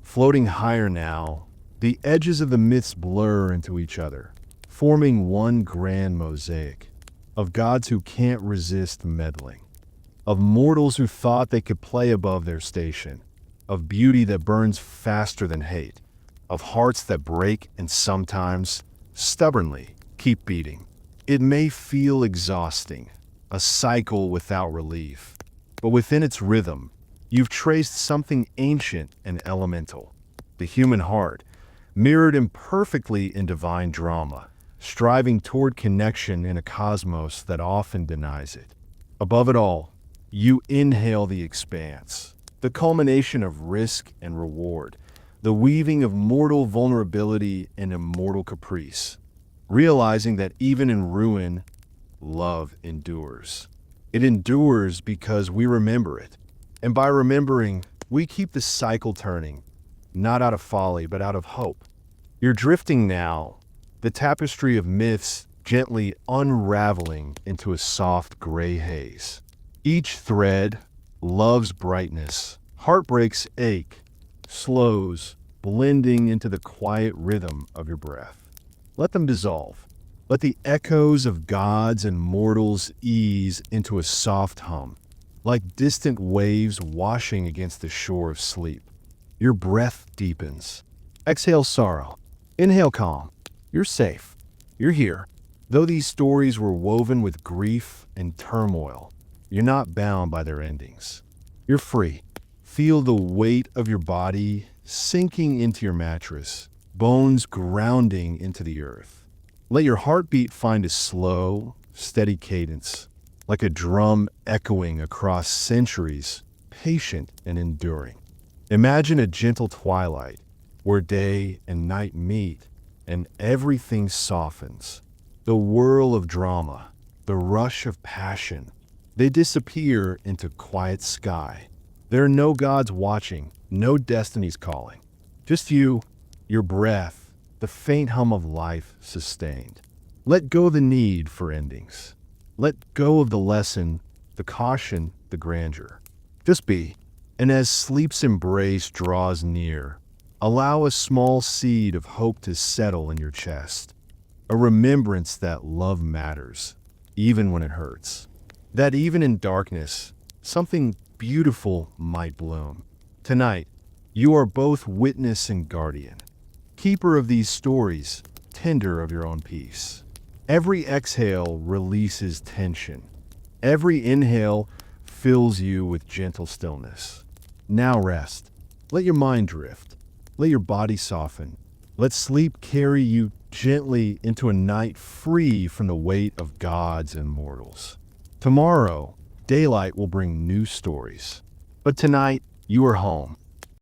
Floating higher now, the edges of the myths blur into each other, forming one grand mosaic of gods who can't resist meddling, of mortals who thought they could play above their station, of beauty that burns faster than hate, of hearts that break and sometimes, stubbornly, keep beating. It may feel exhausting, a cycle without relief, but within its rhythm, you've traced something ancient and elemental, the human heart, mirrored imperfectly in divine drama, striving toward connection in a cosmos that often denies it. Above it all, you inhale the expanse, the culmination of risk and reward, the weaving of mortal vulnerability and immortal caprice, realizing that even in ruin, love endures. It endures because we remember it, and by remembering, we keep the cycle turning, not out of folly, but out of hope. You're drifting now, the tapestry of myths gently unraveling into a soft gray haze. Each thread, love's brightness, heartbreak's ache, slows, blending into the quiet rhythm of your breath. Let them dissolve. Let the echoes of gods and mortals ease into a soft hum, like distant waves washing against the shore of sleep. Your breath deepens. Exhale sorrow. Inhale calm. You're safe. You're here. Though these stories were woven with grief and turmoil, you're not bound by their endings. You're free. Feel the weight of your body sinking into your mattress, bones grounding into the earth. Let your heartbeat find a slow, steady cadence, like a drum echoing across centuries, patient and enduring. Imagine a gentle twilight where day and night meet and everything softens. The whirl of drama, the rush of passion, they disappear into quiet sky. There are no gods watching, no destinies calling. Just you, your breath, the faint hum of life sustained. Let go of the need for endings. Let go of the lesson, the caution, the grandeur. Just be. And as sleep's embrace draws near, allow a small seed of hope to settle in your chest. A remembrance that love matters, even when it hurts. That even in darkness, something beautiful might bloom. Tonight, you are both witness and guardian, keeper of these stories, tender of your own peace. Every exhale releases tension. Every inhale fills you with gentle stillness. Now rest. Let your mind drift. Let your body soften. Let sleep carry you gently into a night free from the weight of gods and mortals. Tomorrow, daylight will bring new stories. But tonight, you are home.